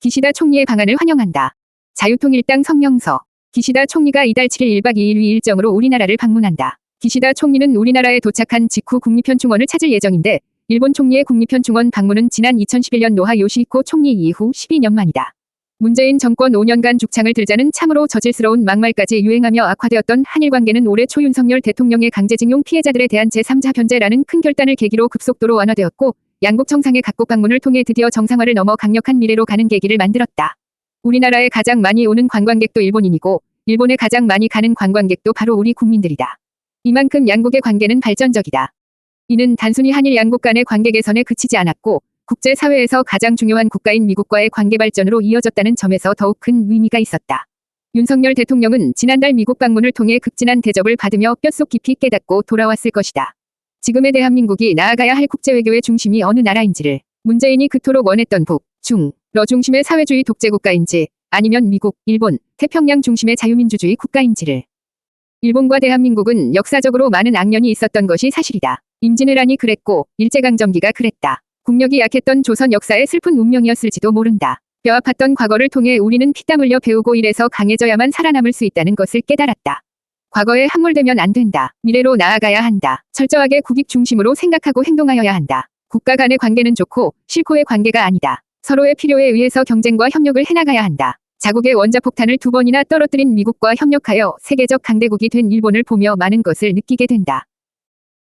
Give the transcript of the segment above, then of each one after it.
기시다 총리의 방안을 환영한다. 자유통일당 성명서. 기시다 총리가 이달 7일 1박 2일 일정으로 우리나라를 방문한다. 기시다 총리는 우리나라에 도착한 직후 국립현충원을 찾을 예정인데 일본 총리의 국립현충원 방문은 지난 2011년 노하 요시히코 총리 이후 12년 만이다. 문재인 정권 5년간 죽창을 들자는 참으로 저질스러운 막말까지 유행하며 악화되었던 한일관계는 올해 초 윤석열 대통령의 강제징용 피해자들에 대한 제3자 변제라는 큰 결단을 계기로 급속도로 완화되었고 양국 정상의 각국 방문을 통해 드디어 정상화를 넘어 강력한 미래로 가는 계기를 만들었다. 우리나라에 가장 많이 오는 관광객도 일본인이고 일본에 가장 많이 가는 관광객도 바로 우리 국민들이다. 이만큼 양국의 관계는 발전적이다. 이는 단순히 한일 양국 간의 관계 개선에 그치지 않았고 국제사회에서 가장 중요한 국가인 미국과의 관계 발전으로 이어졌다는 점에서 더욱 큰 의미가 있었다. 윤석열 대통령은 지난달 미국 방문을 통해 극진한 대접을 받으며 뼛속 깊이 깨닫고 돌아왔을 것이다. 지금의 대한민국이 나아가야 할 국제외교의 중심이 어느 나라인지를, 문재인이 그토록 원했던 북, 중, 러 중심의 사회주의 독재국가인지 아니면 미국, 일본, 태평양 중심의 자유민주주의 국가인지를. 일본과 대한민국은 역사적으로 많은 악연이 있었던 것이 사실이다. 임진왜란이 그랬고 일제강점기가 그랬다. 국력이 약했던 조선 역사의 슬픈 운명이었을지도 모른다. 뼈아팠던 과거를 통해 우리는 피땀 흘려 배우고 이래서 강해져야만 살아남을 수 있다는 것을 깨달았다. 과거에 함몰되면 안 된다. 미래로 나아가야 한다. 철저하게 국익 중심으로 생각하고 행동하여야 한다. 국가 간의 관계는 좋고 싫고의 관계가 아니다. 서로의 필요에 의해서 경쟁과 협력을 해나가야 한다. 자국의 원자폭탄을 2번이나 떨어뜨린 미국과 협력하여 세계적 강대국이 된 일본을 보며 많은 것을 느끼게 된다.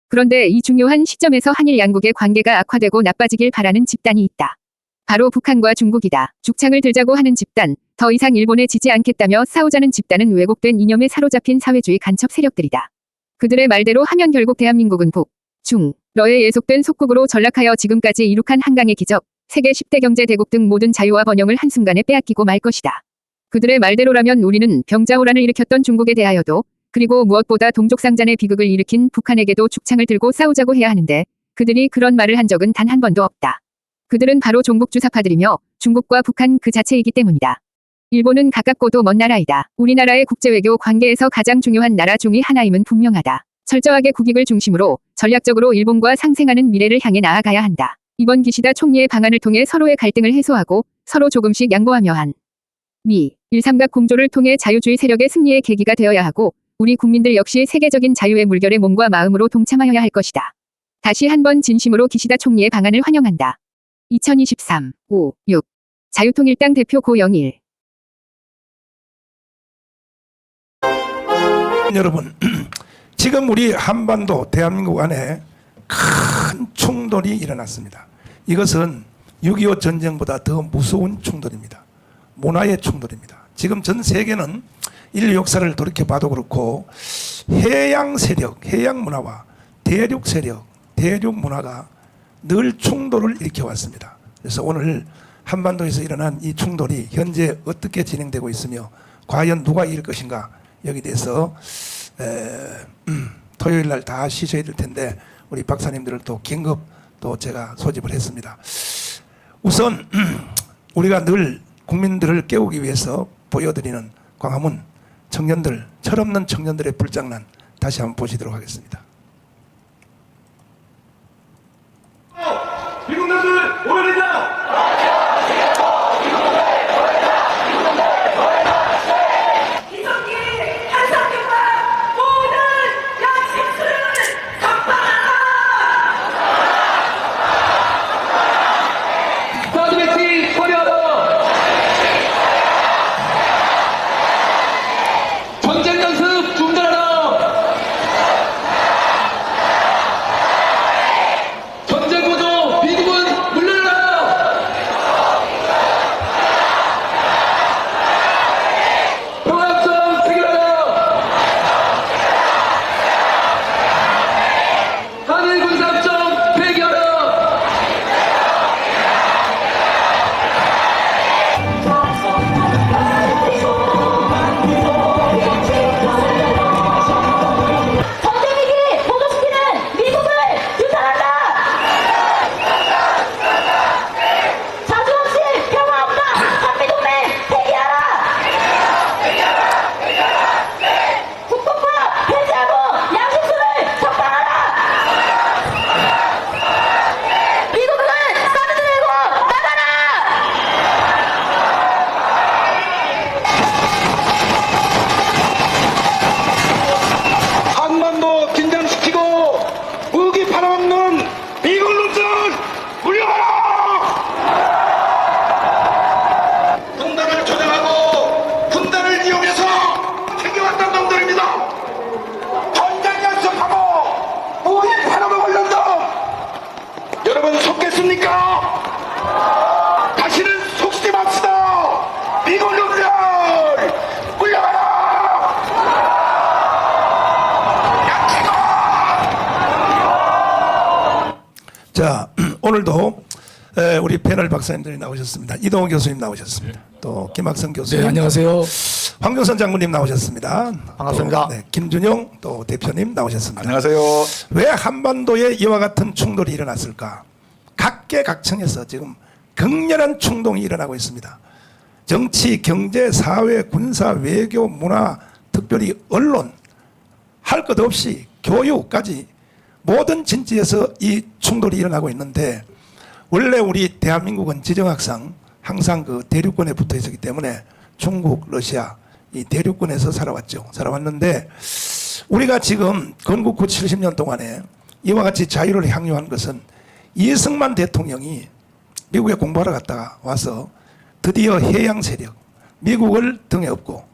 그런데 이 중요한 시점에서 한일 양국의 관계가 악화되고 나빠지길 바라는 집단이 있다. 바로 북한과 중국이다. 죽창을 들자고 하는 집단, 더 이상 일본에 지지 않겠다며 싸우자는 집단은 왜곡된 이념에 사로잡힌 사회주의 간첩 세력들이다. 그들의 말대로 하면 결국 대한민국은 북, 중, 러에 예속된 속국으로 전락하여 지금까지 이룩한 한강의 기적, 세계 10대 경제 대국 등 모든 자유와 번영을 한순간에 빼앗기고 말 것이다. 그들의 말대로라면 우리는 병자호란을 일으켰던 중국에 대하여도 그리고 무엇보다 동족상잔의 비극을 일으킨 북한에게도 죽창을 들고 싸우자고 해야 하는데 그들이 그런 말을 한 적은 단 한 번도 없다. 그들은 바로 종북주사파들이며 중국과 북한 그 자체이기 때문이다. 일본은 가깝고도 먼 나라이다. 우리나라의 국제외교 관계에서 가장 중요한 나라 중의 하나임은 분명하다. 철저하게 국익을 중심으로 전략적으로 일본과 상생하는 미래를 향해 나아가야 한다. 이번 기시다 총리의 방안을 통해 서로의 갈등을 해소하고 서로 조금씩 양보하며 한 미, 일삼각 공조를 통해 자유주의 세력의 승리의 계기가 되어야 하고 우리 국민들 역시 세계적인 자유의 물결에 몸과 마음으로 동참하여야 할 것이다. 다시 한번 진심으로 기시다 총리의 방안을 환영한다. 2023, 5, 6. 자유통일당 대표 고영일. 여러분, 지금 우리 한반도 대한민국 안에 큰 충돌이 일어났습니다. 이것은 6.25 전쟁보다 더 무서운 충돌입니다. 문화의 충돌입니다. 지금 전 세계는 인류 역사를 돌이켜봐도 그렇고 해양 세력, 해양 문화와 대륙 세력, 대륙 문화가 늘 충돌을 일으켜왔습니다. 그래서 오늘 한반도에서 일어난 이 충돌이 현재 어떻게 진행되고 있으며 과연 누가 이길 것인가 여기에 대해서 토요일 날 다 쉬셔야 될 텐데 우리 박사님들을 또 긴급 또 제가 소집을 했습니다. 우선 우리가 늘 국민들을 깨우기 위해서 보여드리는 광화문 청년들, 철없는 청년들의 불장난 다시 한번 보시도록 하겠습니다. 미국 놈들 오래되자! 이성기 한성규가 모든 양심수를 선포한다! 사드 배치 처리하라! 전쟁 연습 중단하라! 오늘도 우리 패널 박사님들이 나오셨습니다. 이동호 교수님 나오셨습니다. 또 김학성 교수님. 네, 안녕하세요. 황교선 장군님 나오셨습니다. 반갑습니다. 또, 김준용 또 대표님 나오셨습니다. 안녕하세요. 왜 한반도에 이와 같은 충돌이 일어났을까? 각계각층에서 지금 극렬한 충동이 일어나고 있습니다. 정치, 경제, 사회, 군사, 외교, 문화, 특별히 언론, 할 것 없이 교육까지 모든 진지에서 이 충돌이 일어나고 있는데, 원래 우리 대한민국은 지정학상 항상 그 대륙권에 붙어 있었기 때문에 중국, 러시아 이 대륙권에서 살아왔는데, 우리가 지금 건국 후 70년 동안에 이와 같이 자유를 향유한 것은 이승만 대통령이 미국에 공부하러 갔다가 와서 드디어 해양 세력, 미국을 등에 업고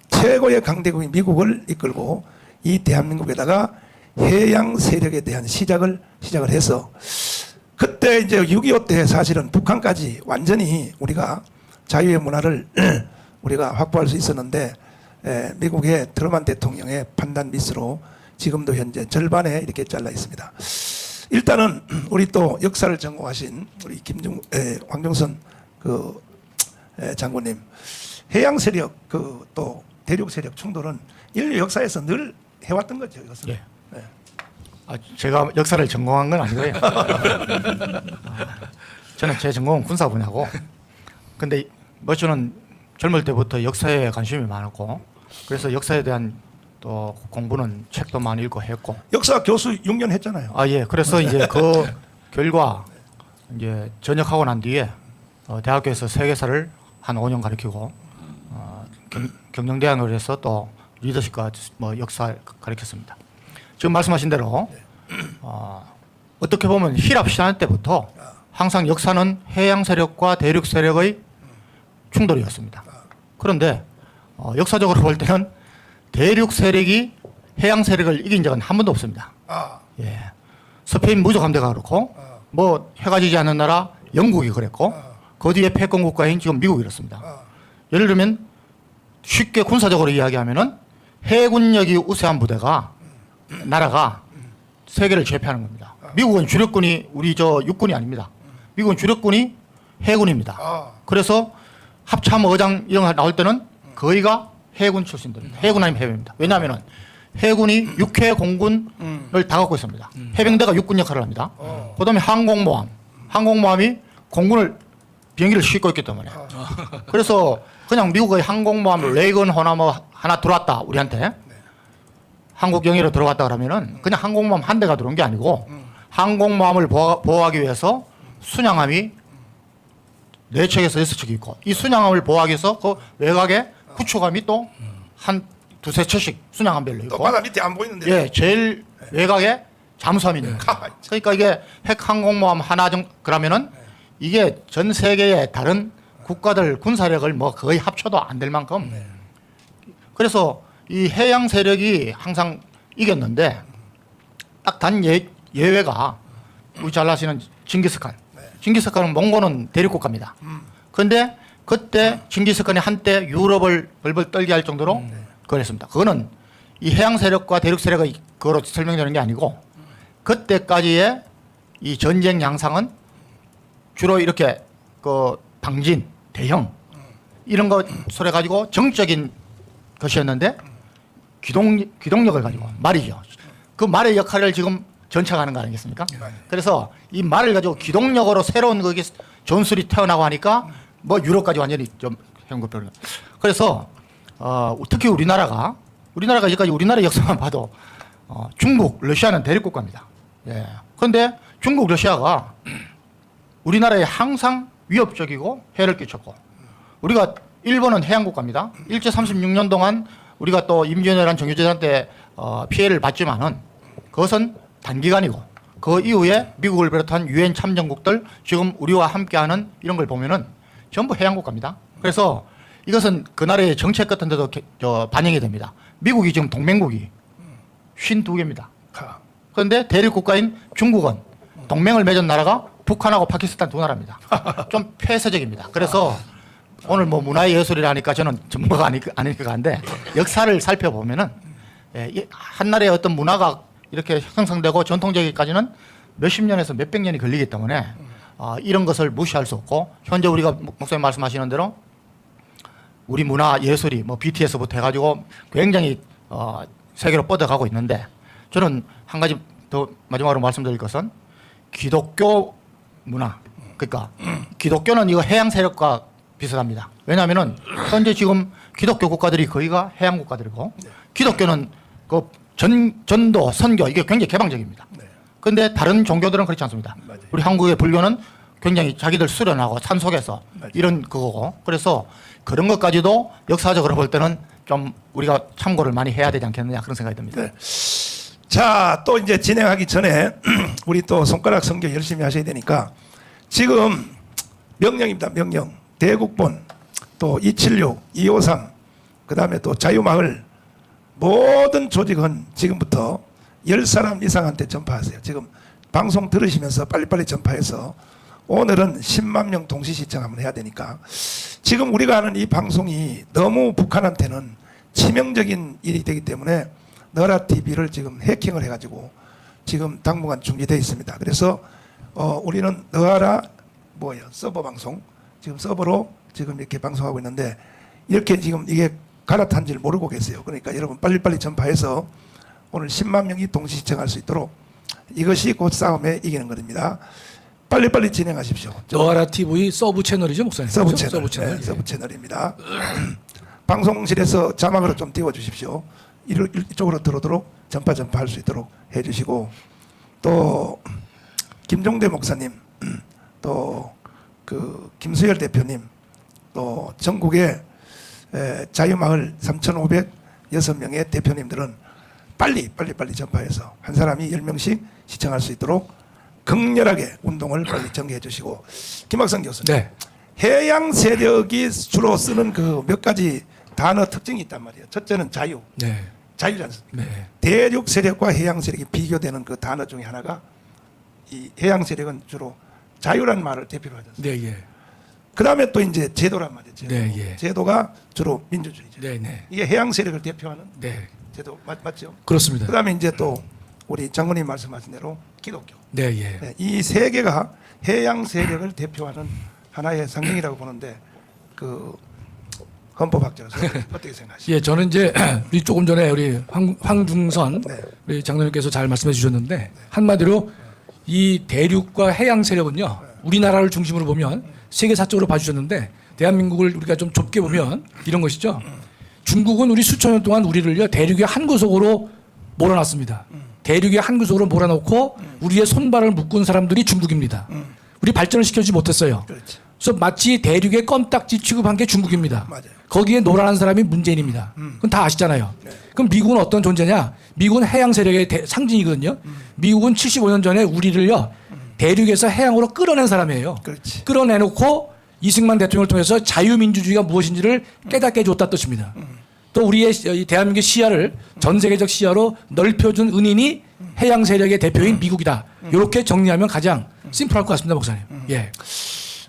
최고의 강대국인 미국을 이끌고 이 대한민국에다가 해양 세력에 대한 시작을 해서, 그때 이제 6.25 때 사실은 북한까지 완전히 우리가 자유의 문화를 우리가 확보할 수 있었는데, 미국의 트루먼 대통령의 판단 미스로 지금도 현재 절반에 이렇게 잘라 있습니다. 일단은 우리 또 역사를 전공하신 우리 황정선 장군님, 해양 세력 또 대륙 세력 충돌은 인류 역사에서 늘 해왔던 거죠. 이것은. 예. 제가 역사를 전공한 건 아니고요. 저는 제 전공은 군사 분야고, 근데 저는 젊을 때부터 역사에 관심이 많았고, 그래서 역사에 대한 또 공부는 책도 많이 읽고 했고. 역사 교수 6년 했잖아요. 예. 그래서 이제 그 결과 이제 전역하고 난 뒤에 대학교에서 세계사를 한 5년 가르치고, 경영대학을 해서 또 리더십과 역사 가르쳤습니다. 지금 말씀하신 대로 어떻게 보면 힐압 시대 때부터 항상 역사는 해양 세력과 대륙 세력의 충돌이었습니다. 그런데 역사적으로 볼 때는 대륙 세력이 해양 세력을 이긴 적은 한 번도 없습니다. 예. 스페인 무적 함대가 그렇고, 해가 지지 않는 나라 영국이 그랬고, 그 뒤에 패권 국가인 지금 미국이 그렇습니다. 예를 들면 쉽게 군사적으로 이야기하면은 해군력이 우세한 나라가 세계를 제패하는 겁니다. 미국은 주력군이 우리 육군이 아닙니다. 미국은 주력군이 해군입니다. 그래서 합참 어장 이런 거 나올 때는 거의가 해군 출신들입니다. 해군 아니면 해병입니다. 왜냐하면은 해군이 육해 공군을 다 갖고 있습니다. 해병대가 육군 역할을 합니다. 그다음에 항공모함이 공군을 비행기를 싣고 있기 때문에. 그래서 그냥 미국의 항공모함 레이건 하나 들어왔다 우리한테. 한국 영해로 들어갔다 그러면은 그냥 항공모함 한 대가 들어온 게 아니고, 항공모함을 보호하기 위해서 순양함이 4척에서 6척이 있고, 이 순양함을 보호하기 위해서 그 외곽에 구축함이 또 한 두세 척씩 순양함별로 있고, 또 바다 밑에 안 보이는데. 예, 제일 외곽에 잠수함이 있는 거예요. 그러니까 이게 핵 항공모함 하나 정도 그러면은 이게 전 세계의 다른 국가들 군사력을 거의 합쳐도 안 될 만큼. 그래서 이 해양 세력이 항상 이겼는데, 딱 단 예외가 우리 잘 아시는 징기스칸. 징기스칸은 몽골은 대륙국가입니다. 그런데 그때 징기스칸이 한때 유럽을 벌벌 떨게 할 정도로 그랬습니다. 그거는 이 해양 세력과 대륙 세력의 그거로 설명되는 게 아니고, 그때까지의 이 전쟁 양상은 주로 이렇게 방진, 대형 이런 거 소리 가지고 정적인 것이었는데, 기동력을 가지고 말이죠. 그 말의 역할을 지금 전차하는 거 아니겠습니까? 그래서 이 말을 가지고 기동력으로 새로운 거기 전술이 태어나고 하니까 유럽까지 완전히 좀 현급변. 그래서 특히 우리나라가 여기까지 우리나라 역사만 봐도 중국, 러시아는 대립국가입니다. 예. 그런데 중국, 러시아가 우리나라에 항상 위협적이고 해를 끼쳤고, 우리가 일본은 해양국가입니다. 일제 36년 동안 우리가 또 임진왜란 정유재단 때 피해를 봤지만은 그것은 단기간이고, 그 이후에 미국을 비롯한 유엔 참전국들 지금 우리와 함께하는 이런 걸 보면은 전부 해양국가입니다. 그래서 이것은 그 나라의 정책 같은 데도 반영이 됩니다. 미국이 지금 동맹국이 52개입니다. 그런데 대륙국가인 중국은 동맹을 맺은 나라가 북한하고 파키스탄 두 나라입니다. 좀 폐쇄적입니다. 그래서 오늘 문화예술이라니까 저는 전문가가 아니니까 한데, 역사를 살펴보면은 한 나라의 어떤 문화가 이렇게 형성되고 전통적이기까지는 몇십 년에서 몇백 년이 걸리기 때문에 이런 것을 무시할 수 없고 현재 우리가 목사님 말씀하시는 대로 우리 문화 예술이 뭐 BTS부터 해가지고 굉장히 세계로 뻗어가고 있는데 저는 한 가지 더 마지막으로 말씀드릴 것은 기독교 문화 그러니까 기독교는 이거 해양 세력과 비슷합니다. 왜냐하면은 현재 지금 기독교 국가들이 거의가 해양 국가들이고 기독교는 그 전도 선교 이게 굉장히 개방적입니다. 그런데 다른 종교들은 그렇지 않습니다. 맞아요. 우리 한국의 불교는 굉장히 자기들 수련하고 산속에서 맞아요. 이런 그거고 그래서 그런 것까지도 역사적으로 볼 때는 좀 우리가 참고를 많이 해야 되지 않겠느냐 그런 생각이 듭니다. 네. 자, 또 이제 진행하기 전에 우리 또 손가락 선교 열심히 하셔야 되니까 지금 명령입니다. 명령. 대국본 또 276, 253 그다음에 또 자유마을 모든 조직은 지금부터 10사람 이상한테 전파하세요. 지금 방송 들으시면서 빨리빨리 전파해서 오늘은 10만 명 동시 시청 한번 해야 되니까 지금 우리가 하는 이 방송이 너무 북한한테는 치명적인 일이 되기 때문에 너라 TV를 지금 해킹을 해가지고 지금 당분간 중지되어 있습니다. 그래서 우리는 너라 뭐예요? 서버 방송 지금 서버로 지금 이렇게 방송하고 있는데 이렇게 지금 이게 갈아탄 줄 모르고 계세요. 그러니까 여러분 빨리빨리 전파해서 오늘 10만 명이 동시 시청할 수 있도록 이것이 곧 싸움에 이기는 겁니다. 빨리빨리 진행하십시오. 너아라 TV 서브 채널이죠, 목사님? 서브 그렇죠? 채널, 서브 채널. 네, 서브 채널입니다. 방송실에서 자막으로 좀 띄워주십시오. 이쪽으로 들어오도록 전파할 수 있도록 해주시고 또 김종대 목사님, 또 그 김수열 대표님, 또 전국의 자유마을 3,506명의 대표님들은 빨리 전파해서 한 사람이 10명씩 시청할 수 있도록 극렬하게 운동을 빨리 전개해 주시고 김학성 교수님 네. 해양 세력이 주로 쓰는 그 몇 가지 단어 특징이 있단 말이에요. 첫째는 자유, 네. 자유지 않습니까? 네. 대륙 세력과 해양 세력이 비교되는 그 단어 중에 하나가 이 해양 세력은 주로 자유라는 말을 대표로 하지 않습니까? 네, 예. 그 다음에 또 이제 제도란 말이에요. 제도. 네, 예. 제도가 주로 민주주의죠. 네, 네. 이게 해양 세력을 대표하는 네. 제도 맞죠? 그렇습니다. 그 다음에 이제 또 우리 장군님 말씀하신 대로 기독교. 네, 예. 네, 이 세 개가 해양 세력을 대표하는 하나의 상징이라고 보는데 그 헌법학자로서 어떻게 생각하십니까? 예, 저는 이제 우리 조금 전에 우리 황중선 네. 우리 장로님께서 잘 말씀해 주셨는데 한마디로 이 대륙과 해양 세력은요 우리나라를 중심으로 보면 세계사적으로 봐주셨는데 대한민국을 우리가 좀 좁게 보면 이런 것이죠. 중국은 우리 수천 년 동안 우리를요 대륙의 한 구석으로 몰아놨습니다. 대륙의 한 구석으로 몰아놓고 우리의 손발을 묶은 사람들이 중국입니다. 우리 발전을 시켜주지 못했어요. 그렇지. 그래서 마치 대륙의 껌딱지 취급한 게 중국입니다. 맞아요. 거기에 놀아난 사람이 문재인입니다. 그건 다 아시잖아요. 네. 그럼 미국은 어떤 존재냐? 미국은 해양 세력의 상징이거든요. 미국은 75년 전에 우리를요 대륙에서 해양으로 끌어낸 사람이에요. 그렇지. 끌어내놓고 이승만 대통령을 통해서 자유민주주의가 무엇인지를 깨닫게 해줬다 뜻입니다. 또 우리의 이 대한민국의 시야를 전 세계적 시야로 넓혀준 은인이 해양 세력의 대표인 미국이다. 이렇게 정리하면 가장 심플할 것 같습니다, 목사님. 예.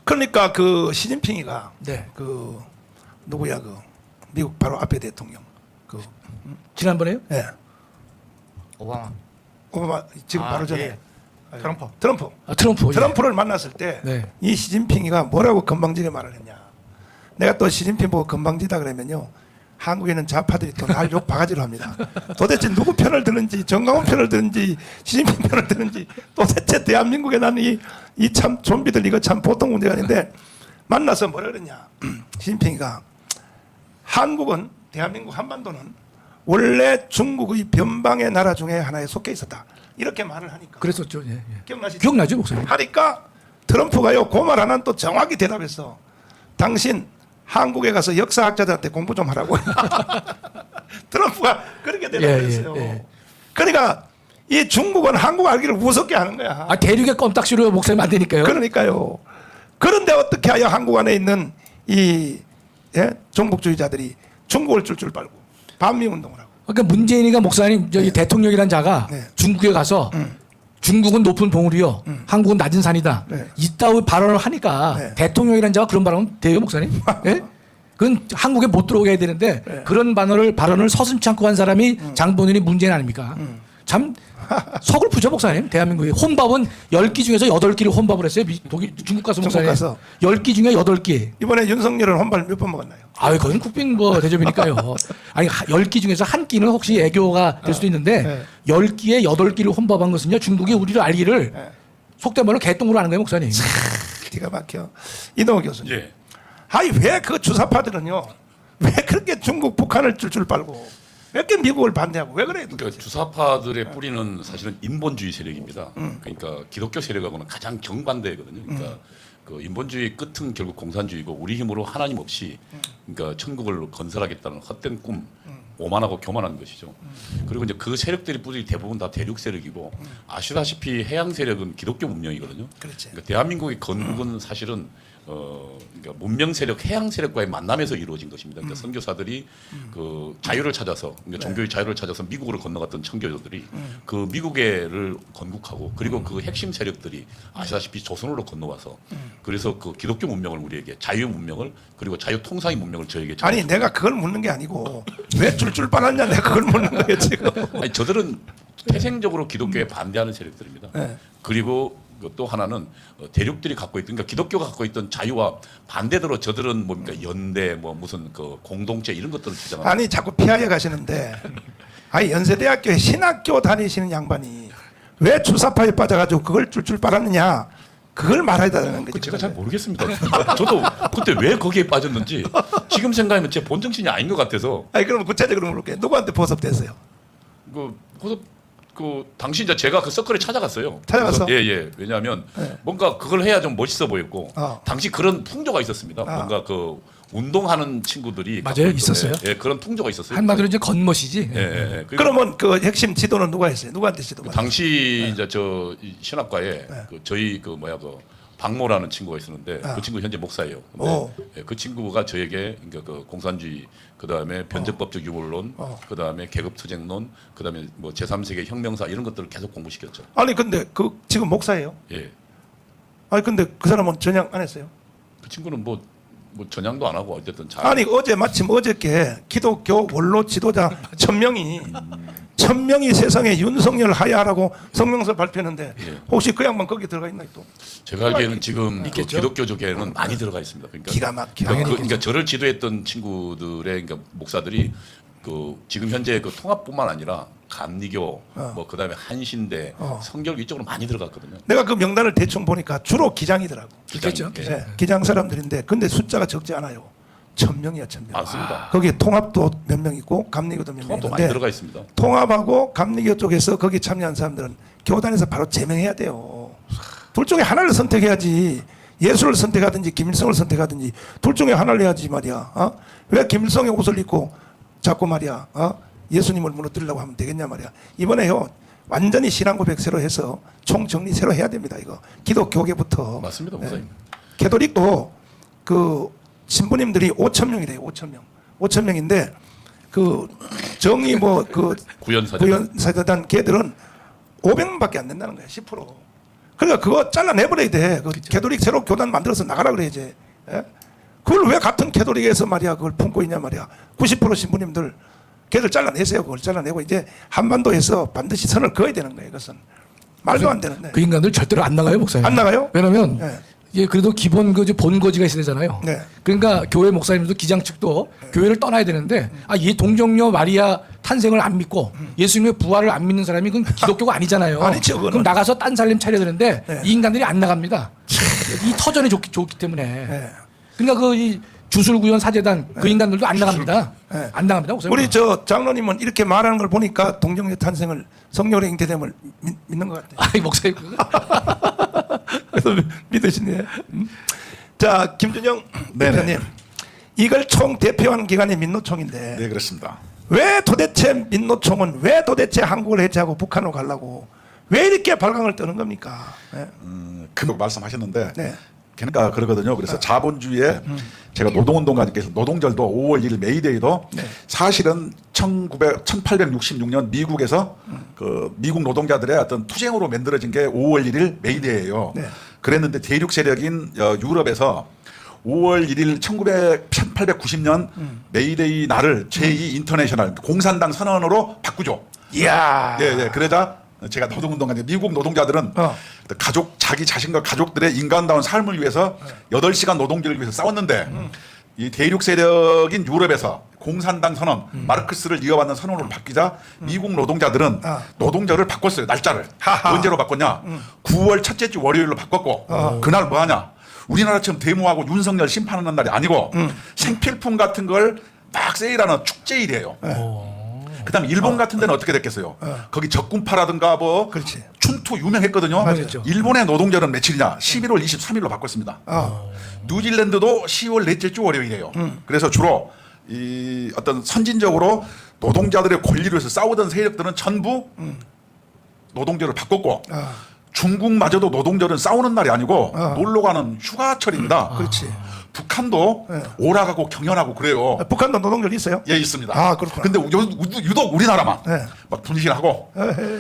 그러니까 그 시진핑이가 네. 그 누구야 그 미국 바로 앞에 대통령 그 지난번에요? 예. 오바마. 오바마 지금 바로 전에 예. 트럼프. 트럼프. 아, 트럼프. 예. 트럼프를 만났을 때 이 네. 시진핑이가 뭐라고 건방지게 말을 했냐. 내가 또 시진핑 보고 건방지다 그러면요. 한국에는 좌파들이 또 날 욕 바가지로 합니다. 도대체 누구 편을 드는지 정강훈 편을 드는지 시진핑 편을 드는지 도대체 대한민국에 나는 이 참 좀비들 이거 참 보통 문제가 아닌데 만나서 뭐라 그랬냐. 시진핑이가 한국은 대한민국 한반도는 원래 중국의 변방의 나라 중에 하나에 속해 있었다. 이렇게 말을 하니까. 그랬었죠. 예. 예. 기억나시죠? 기억나죠, 목사님? 하니까 트럼프가요 그 말 하나는 또 정확히 대답했어. 당신 한국에 가서 역사학자들한테 공부 좀 하라고. 트럼프가 그렇게 대답했어요. 예, 예. 그러니까 이 중국은 한국 알기를 무섭게 하는 거야. 아, 대륙의 껌딱지로 목사님 안 되니까요. 그러니까요. 그런데 어떻게 하여 한국 안에 있는 이 종북주의자들이 중국을 줄줄 빨고 반미 운동을 하고. 그러니까 문재인이가 목사님 저기 대통령이란 자가 네. 중국에 가서 중국은 높은 봉우리요, 한국은 낮은 산이다. 네. 이따위 발언을 하니까 네. 대통령이란 자가 그런 발언 돼요, 목사님? 예? 그건 한국에 못 들어오게 해야 되는데 네. 그런 발언을 서슴지 않고 한 사람이 장본인이 문재인 아닙니까? 참 서글프죠, 목사님? 대한민국의 혼밥은 10끼 중에서 8끼를 혼밥을 했어요. 중국 가서 목사님. 가서. 10끼 중에 8끼. 이번에 윤석열은 혼밥 몇 번 먹었나요? 아유, 그건 국빈 뭐 대접이니까요. 아니, 10끼 중에서 한 끼는 혹시 애교가 될 수도 있는데 네. 10끼에 8끼를 혼밥한 것은요, 중국이 우리를 알기를 속된 말로 개똥으로 하는 거예요, 목사님. 기가 막혀. 이동호 교수님. 예. 아니 왜 그 주사파들은요? 왜 그렇게 중국 북한을 줄줄 빨고 왜 이렇게 미국을 반대하고 왜 그래요? 그러니까 주사파들의 뿌리는 사실은 인본주의 세력입니다. 그러니까 기독교 세력하고는 가장 정반대거든요. 그러니까 그 인본주의 끝은 결국 공산주의고 우리 힘으로 하나님 없이 그러니까 천국을 건설하겠다는 헛된 꿈, 오만하고 교만한 것이죠. 그리고 이제 그 세력들이 뿌리 대부분 다 대륙 세력이고 아시다시피 해양 세력은 기독교 문명이거든요. 그렇지. 그러니까 대한민국의 건국은 사실은 그러니까 문명 세력, 해양 세력과의 만남에서 이루어진 것입니다. 그러니까 선교사들이 그 자유를 찾아서, 그러니까 종교의 자유를 찾아서 미국으로 건너갔던 청교도들이 그 미국에를 건국하고 그리고 그 핵심 세력들이 아시다시피 조선으로 건너와서 그래서 그 기독교 문명을 우리에게 자유 문명을 그리고 자유 통상의 문명을 저에게 아니 내가 그걸 묻는 게 아니고 왜 줄줄 빨았냐 내가 그걸 묻는 거예요 지금. 아니 저들은 태생적으로 기독교에 반대하는 세력들입니다. 네. 그리고 또 하나는 대륙들이 갖고 있던 그러니까 기독교가 갖고 있던 자유와 반대대로 저들은 뭡니까 연대 뭐 무슨 그 공동체 이런 것들을 주장합니다. 아니 자꾸 피하려 가시는데 아니 연세대학교에 신학교 다니시는 양반이 왜 주사파에 빠져가지고 그걸 줄줄 빨았느냐 그걸 말해야 되는 거지. 제가 잘 모르겠습니다. 저도 그때 왜 거기에 빠졌는지 지금 생각하면 제 본정신이 아닌 것 같아서. 아니 그러면 구체적으로 물을게. 누구한테 보섭됐어요? 당시 이제 제가 그 서클에 찾아갔어요. 찾아갔어? 예예. 왜냐하면 네. 뭔가 그걸 해야 좀 멋있어 보였고 당시 그런 풍조가 있었습니다. 뭔가 그 운동하는 친구들이 맞아요, 갖고 있던, 있었어요. 예, 그런 풍조가 있었어요. 한마디로 이제 겉멋이지. 예, 예. 그리고 그러면 그 핵심 지도는 누가 했어요? 누구한테 지도가? 당시 이제 저 신학과에 그 저희 그 박모라는 친구가 있었는데 그 친구 현재 목사예요. 오. 근데 그 친구가 저에게 그러니까 그 공산주의 그다음에 변제법적 유물론 그다음에 계급투쟁론 그다음에 뭐 제3세계 혁명사 이런 것들을 계속 공부시켰죠. 아니 근데 그 지금 목사예요? 예. 아니 근데 그 사람은 전향 안 했어요? 그 친구는 뭐 전향도 안 하고 어쨌든 잘 아니 어제 마침 어저께 기독교 원로 지도자 1000명이 세상에 윤석열 하야라고 성명서 발표했는데 예. 혹시 그 양반 거기 들어가 있나 또? 제가 알기에는 지금 그 있겠죠? 기독교 쪽에는 많이 들어가 있습니다. 그러니까 기가 막혀. 그러니까 저를 지도했던 친구들의 그러니까 목사들이 그 지금 현재 그 통합뿐만 아니라 감리교 뭐 그다음에 한신대 성결 이쪽으로 많이 들어갔거든요. 내가 그 명단을 대충 보니까 주로 기장이더라고. 있겠죠. 예. 네, 기장 사람들인데 근데 숫자가 적지 않아요. 1000명이야 1000명. 맞습니다. 거기에 통합도 몇 명 있고 감리교도 몇 명 통합도 많이 있는데 들어가 있습니다. 통합하고 감리교 쪽에서 거기 참여한 사람들은 교단에서 바로 제명해야 돼요. 둘 중에 하나를 선택해야지. 예수를 선택하든지 김일성을 선택하든지 둘 중에 하나를 해야지 말이야. 왜 김일성의 옷을 입고 자꾸 말이야. 예수님을 무너뜨리려고 하면 되겠냐 말이야. 이번에요. 완전히 신앙 고백 새로 해서 총정리 새로 해야 됩니다. 이거 기독교계부터. 맞습니다, 목사님. 캐톨릭도 그 신부님들이 5,000명이래요. 5,000명. 5,000명인데 그 정의 그 구현사재단 걔들은 500명밖에 안 된다는 거야. 10%. 그러니까 그거 잘라내버려야 돼. 그 캐톨릭 새로 교단 만들어서 나가라 그래야지. 예? 그걸 왜 같은 캐톨릭에서 말이야 그걸 품고 있냐 말이야. 90% 신부님들 걔들 잘라내세요. 그걸 잘라내고 이제 한반도에서 반드시 선을 그어야 되는 거예요. 이것은 말도 안 되는데. 그 인간들 절대로 안 나가요, 목사님. 안 나가요? 왜냐면 네. 이게 그래도 기본 그 본거지가 있어야 되잖아요. 네. 그러니까 교회 목사님들도 기장 측도 교회를 떠나야 되는데 이 동정녀 마리아 탄생을 안 믿고 예수님의 부활을 안 믿는 사람이 그건 기독교가 아니잖아요. 아니죠, 그거는. 그럼 나가서 딴 살림 차려야 되는데 네. 이 인간들이 안 나갑니다. 이 터전이 좋기 때문에. 네. 그러니까 이 주술구현 사재단 그 인간들도 안 나갑니다. 네. 안 나갑니다. 목사님. 우리 저 장로님은 이렇게 말하는 걸 보니까 동정녀 탄생을 성령의 잉태됨을 믿는 것 같아요. 아이 목사님. 그래서 믿으시네. 자, 김준영 대표님, 이걸 총 대표하는 기관이 민노총인데 네, 그렇습니다. 왜 도대체 민노총은 왜 도대체 한국을 해체하고 북한으로 가려고 왜 이렇게 발광을 뜨는 겁니까? 네. 그 말씀하셨는데 네. 그러니까 그러거든요. 그래서 자본주의에 제가 노동운동가님께서 노동절도 5월 1일 메이데이도 사실은 1866년 미국에서 그 미국 노동자들의 어떤 투쟁으로 만들어진 게 5월 1일 메이데이예요. 네. 그랬는데 대륙 세력인 유럽에서 5월 1일 1890년 메이데이 날을 제2 인터내셔널 공산당 선언으로 바꾸죠. 이야. 네, 네. 그러자 제가 노동운동가인데 미국 노동자들은 가족 자기 자신과 가족들의 인간다운 삶을 위해서 8시간 노동제를 위해서 싸웠는데 이 대륙 세력인 유럽에서 공산당 선언 마르크스를 이어받는 선언으로 바뀌자 미국 노동자들은 노동절을 바꿨어요. 날짜를. 언제로 바꿨냐? 9월 첫째 주 월요일로 바꿨고 그날 뭐 하냐? 우리나라처럼 데모하고 윤석열 심판하는 날이 아니고 생필품 같은 걸 막 세일하는 축제일이에요. 그다음에 일본 같은 데는 어떻게 됐겠어요? 거기 적군파라든가 뭐 그렇지. 춘투 유명했거든요. 맞았죠. 일본의 노동절은 며칠이냐? 11월 23일로 바꿨습니다. 뉴질랜드도 10월 넷째 주 월요일이에요. 그래서 주로 이 어떤 선진적으로 노동자들의 권리를 위해서 싸우던 세력들은 전부 노동절을 바꿨고 중국마저도 노동절은 싸우는 날이 아니고 놀러 가는 휴가철입니다. 그렇지. 북한도 오락하고 경연하고 그래요. 북한도 노동절 있어요? 예, 있습니다. 아, 그렇구나. 근데 유독 우리나라만 네. 막 분실하고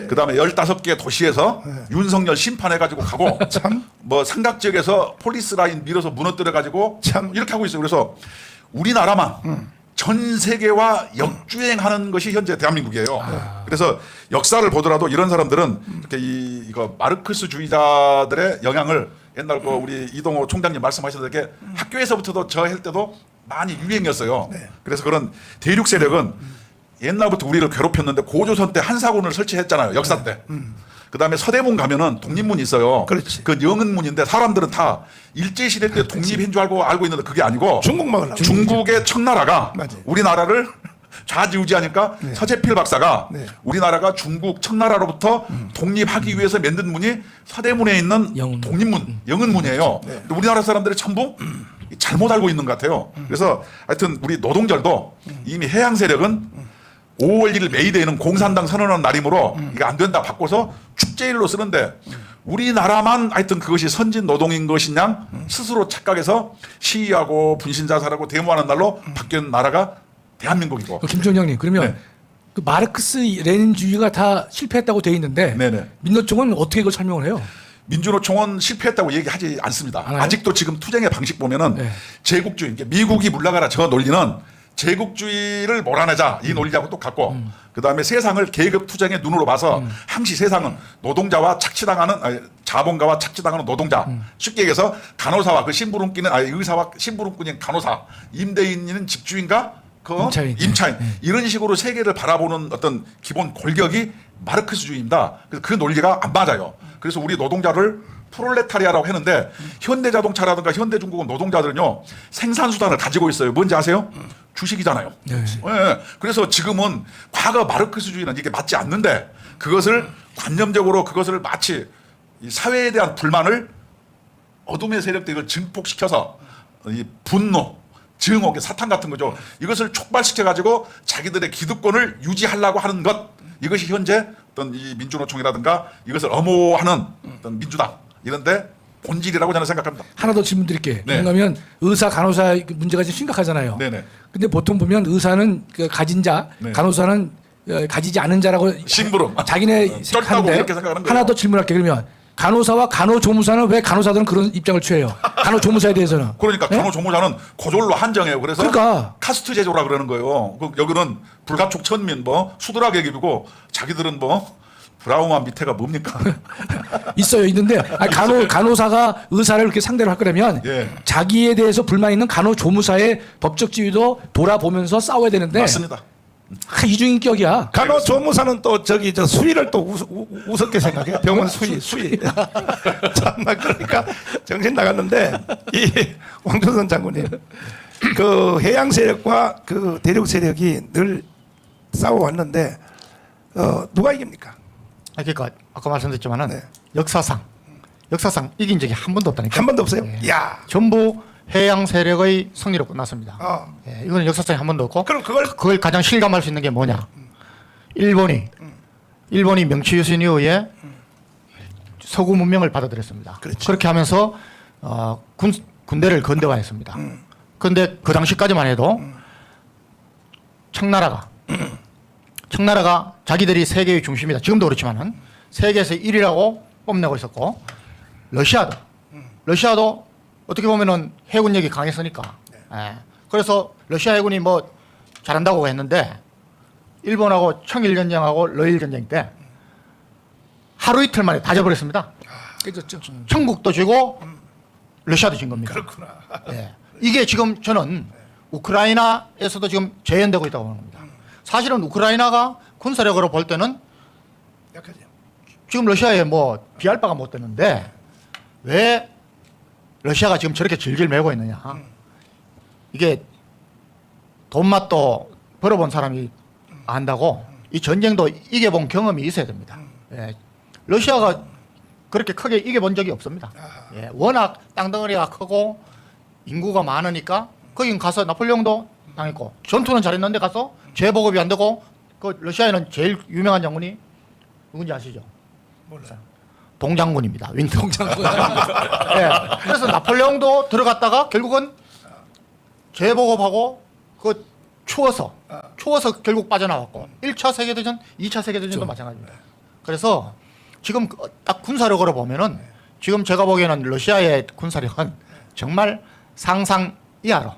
그다음에 15개 도시에서 윤석열 심판해가지고 가고 참. 뭐 삼각지역에서 폴리스 라인 밀어서 무너뜨려가지고 참. 이렇게 하고 있어요. 그래서 우리나라만 전 세계와 역주행하는 것이 현재 대한민국이에요. 그래서 역사를 보더라도 이런 사람들은 이렇게 이거 마르크스주의자들의 영향을 옛날 그 우리 이동호 총장님 말씀하셨던 게 학교에서부터도 저 할 때도 많이 유행이었어요. 그래서 그런 대륙 세력은 옛날부터 우리를 괴롭혔는데 고조선 때 한사군을 설치했잖아요. 역사 때. 그다음에 서대문 가면은 독립문이 있어요. 그렇지. 그 영은문인데 사람들은 다 일제시대 때 독립인 줄 알고 있는데 그게 아니고 중국 먹으려고. 중국의 청나라가 맞아요. 우리나라를 좌지우지하니까 서재필 박사가 네. 우리나라가 중국 청나라로부터 독립하기 위해서 만든 문이 서대문에 있는 영은문. 독립문, 영은문이에요. 근데 우리나라 사람들이 전부 잘못 알고 있는 것 같아요. 그래서 하여튼 우리 노동절도 이미 해양 세력은 5월 1일 메이데이는 공산당 선언한 날이므로 이게 안 된다 바꿔서 축제일로 쓰는데 우리나라만 하여튼 그것이 선진 노동인 것이냐 스스로 착각해서 시위하고 분신자살하고 데모하는 날로 바뀐 나라가 대한민국이고. 김총장님 그러면 네. 그 마르크스 레닌주의가 다 실패했다고 돼 있는데 네네. 민노총은 어떻게 그걸 설명을 해요? 민주노총은 실패했다고 얘기하지 않습니다. 않아요? 아직도 지금 투쟁의 방식 보면은 네. 제국주의, 그러니까 미국이 물러가라 저 논리는 제국주의를 몰아내자 이 논리하고 똑같고 그다음에 세상을 계급 투쟁의 눈으로 봐서 항시 세상은 노동자와 착취당하는 자본가와 착취당하는 노동자 쉽게 얘기해서 간호사와 그 심부름꾼은 의사와 심부름꾼인 간호사 임대인은 집주인과 그 임차인 이런 식으로 세계를 바라보는 어떤 기본 골격이 마르크스주의입니다. 그래서 그 논리가 안 맞아요. 그래서 우리 노동자를 프롤레타리아라고 했는데 현대자동차라든가 현대중공업 노동자들은요 생산수단을 가지고 있어요. 뭔지 아세요? 주식이잖아요. 네. 예. 그래서 지금은 과거 마르크스주의는 이게 맞지 않는데 그것을 관념적으로 그것을 마치 이 사회에 대한 불만을 어둠의 세력들이 이걸 증폭시켜서 이 분노, 증오, 사탄 같은 거죠. 이것을 촉발시켜 가지고 자기들의 기득권을 유지하려고 하는 것 이것이 현재 어떤 이 민주노총이라든가 이것을 엄호하는 어떤 민주당 이런데 본질이라고 저는 생각합니다. 하나 더 질문 드릴게요. 네. 왜냐하면 의사, 간호사 문제가 좀 심각하잖아요. 네네. 근데 보통 보면 의사는 그 가진 자, 네. 간호사는 가지지 않은 자라고 심부름. 자기네 쩔다고 생각하는데 이렇게 생각하는 거예요. 하나 더 질문할게요. 그러면 간호사와 간호조무사는 왜 간호사들은 그런 입장을 취해요? 간호조무사에 대해서는. 그러니까 네? 간호조무사는 고졸로 한정해요. 그래서 그러니까. 카스트 제조라 그러는 거예요. 여기는 불가촉 천민 뭐 수드라 계급이고 자기들은 뭐 브라우만 밑에가 뭡니까? 있어요. 있는데 간호사가 의사를 이렇게 상대로 할 거라면 예. 자기에 대해서 불만 있는 간호조무사의 법적 지위도 돌아보면서 싸워야 되는데 맞습니다. 이중인격이야. 간호조무사는 또 저기 저 수위를 또 우습게 생각해. 병원 수위. 참나 그러니까 정신 나갔는데 이 왕준선 장군님 그 해양 세력과 그 대륙 세력이 늘 싸워왔는데 누가 이깁니까? 그러니까 아까 말씀드렸지만은 네. 역사상 이긴 적이 한 번도 없다니까. 한 번도 없어요. 예. 야, 전부 해양 세력의 승리로 끝났습니다. 어. 예, 이거는 역사상에 한 번도 없고. 그럼 그걸 가장 실감할 수 있는 게 뭐냐? 일본이 명치유신 이후에 서구 문명을 받아들였습니다. 그렇지. 그렇게 하면서 군대를 근대화했습니다. 그런데 그 당시까지만 해도 청나라가 자기들이 세계의 중심이다. 지금도 그렇지만은 세계에서 1위라고 뽐내고 있었고 러시아도 어떻게 보면은 해군력이 강했으니까. 예. 그래서 러시아 해군이 뭐 잘한다고 했는데 일본하고 청일 전쟁하고 러일 전쟁 때 하루 이틀 만에 다 져버렸습니다. 깨졌죠. 청국도 지고 러시아도 진 겁니다. 그렇구나. 예. 이게 지금 저는 우크라이나에서도 지금 재현되고 있다고 보는 겁니다. 사실은 우크라이나가 군사력으로 볼 때는 약하죠. 지금 러시아에 뭐 비할 바가 못 되는데 왜 러시아가 지금 저렇게 질질 매고 있느냐. 이게 돈 맛도 벌어본 사람이 안다고 이 전쟁도 이겨본 경험이 있어야 됩니다. 예. 러시아가 그렇게 크게 이겨본 적이 없습니다. 예. 워낙 땅덩어리가 크고 인구가 많으니까 거긴 가서 나폴레옹도 당했고 전투는 잘했는데 가서 재보급이 안 되고 그 러시아에는 제일 유명한 장군이 누군지 아시죠? 몰라요. 동장군입니다. 윈통. 장군. 예. 그래서 나폴레옹도 들어갔다가 결국은 재보급하고 그 추워서 결국 빠져나왔고 1차 세계대전, 2차 세계대전도 마찬가지입니다. 그래서 지금 딱 군사력으로 보면은 지금 제가 보기에는 러시아의 군사력은 정말 상상 이하로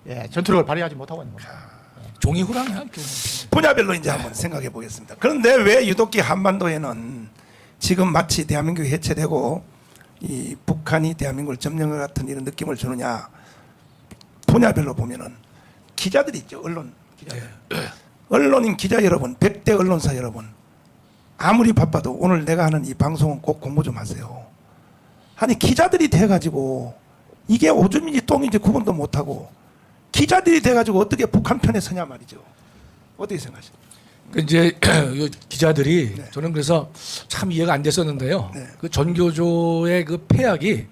예, 전투력을 발휘하지 못하고 있는 겁니다. 종이 호랑이야. 분야별로 이제 한번 생각해 보겠습니다. 그런데 왜 유독히 한반도에는 지금 마치 대한민국이 해체되고 이 북한이 대한민국을 점령 것 같은 이런 느낌을 주느냐? 분야별로 보면은 기자들이 있죠. 언론 기자들. 언론인 기자 여러분, 100대 언론사 여러분, 아무리 바빠도 오늘 내가 하는 이 방송은 꼭 공부 좀 하세요. 아니 기자들이 돼가지고 이게 오줌인지 똥인지 구분도 못하고 기자들이 돼가지고 어떻게 북한 편에 서냐 말이죠. 어떻게 생각하십니까? 그 이제 이 기자들이 네. 저는 그래서 참 이해가 안 됐었는데요. 네. 그 전교조의 그 폐악이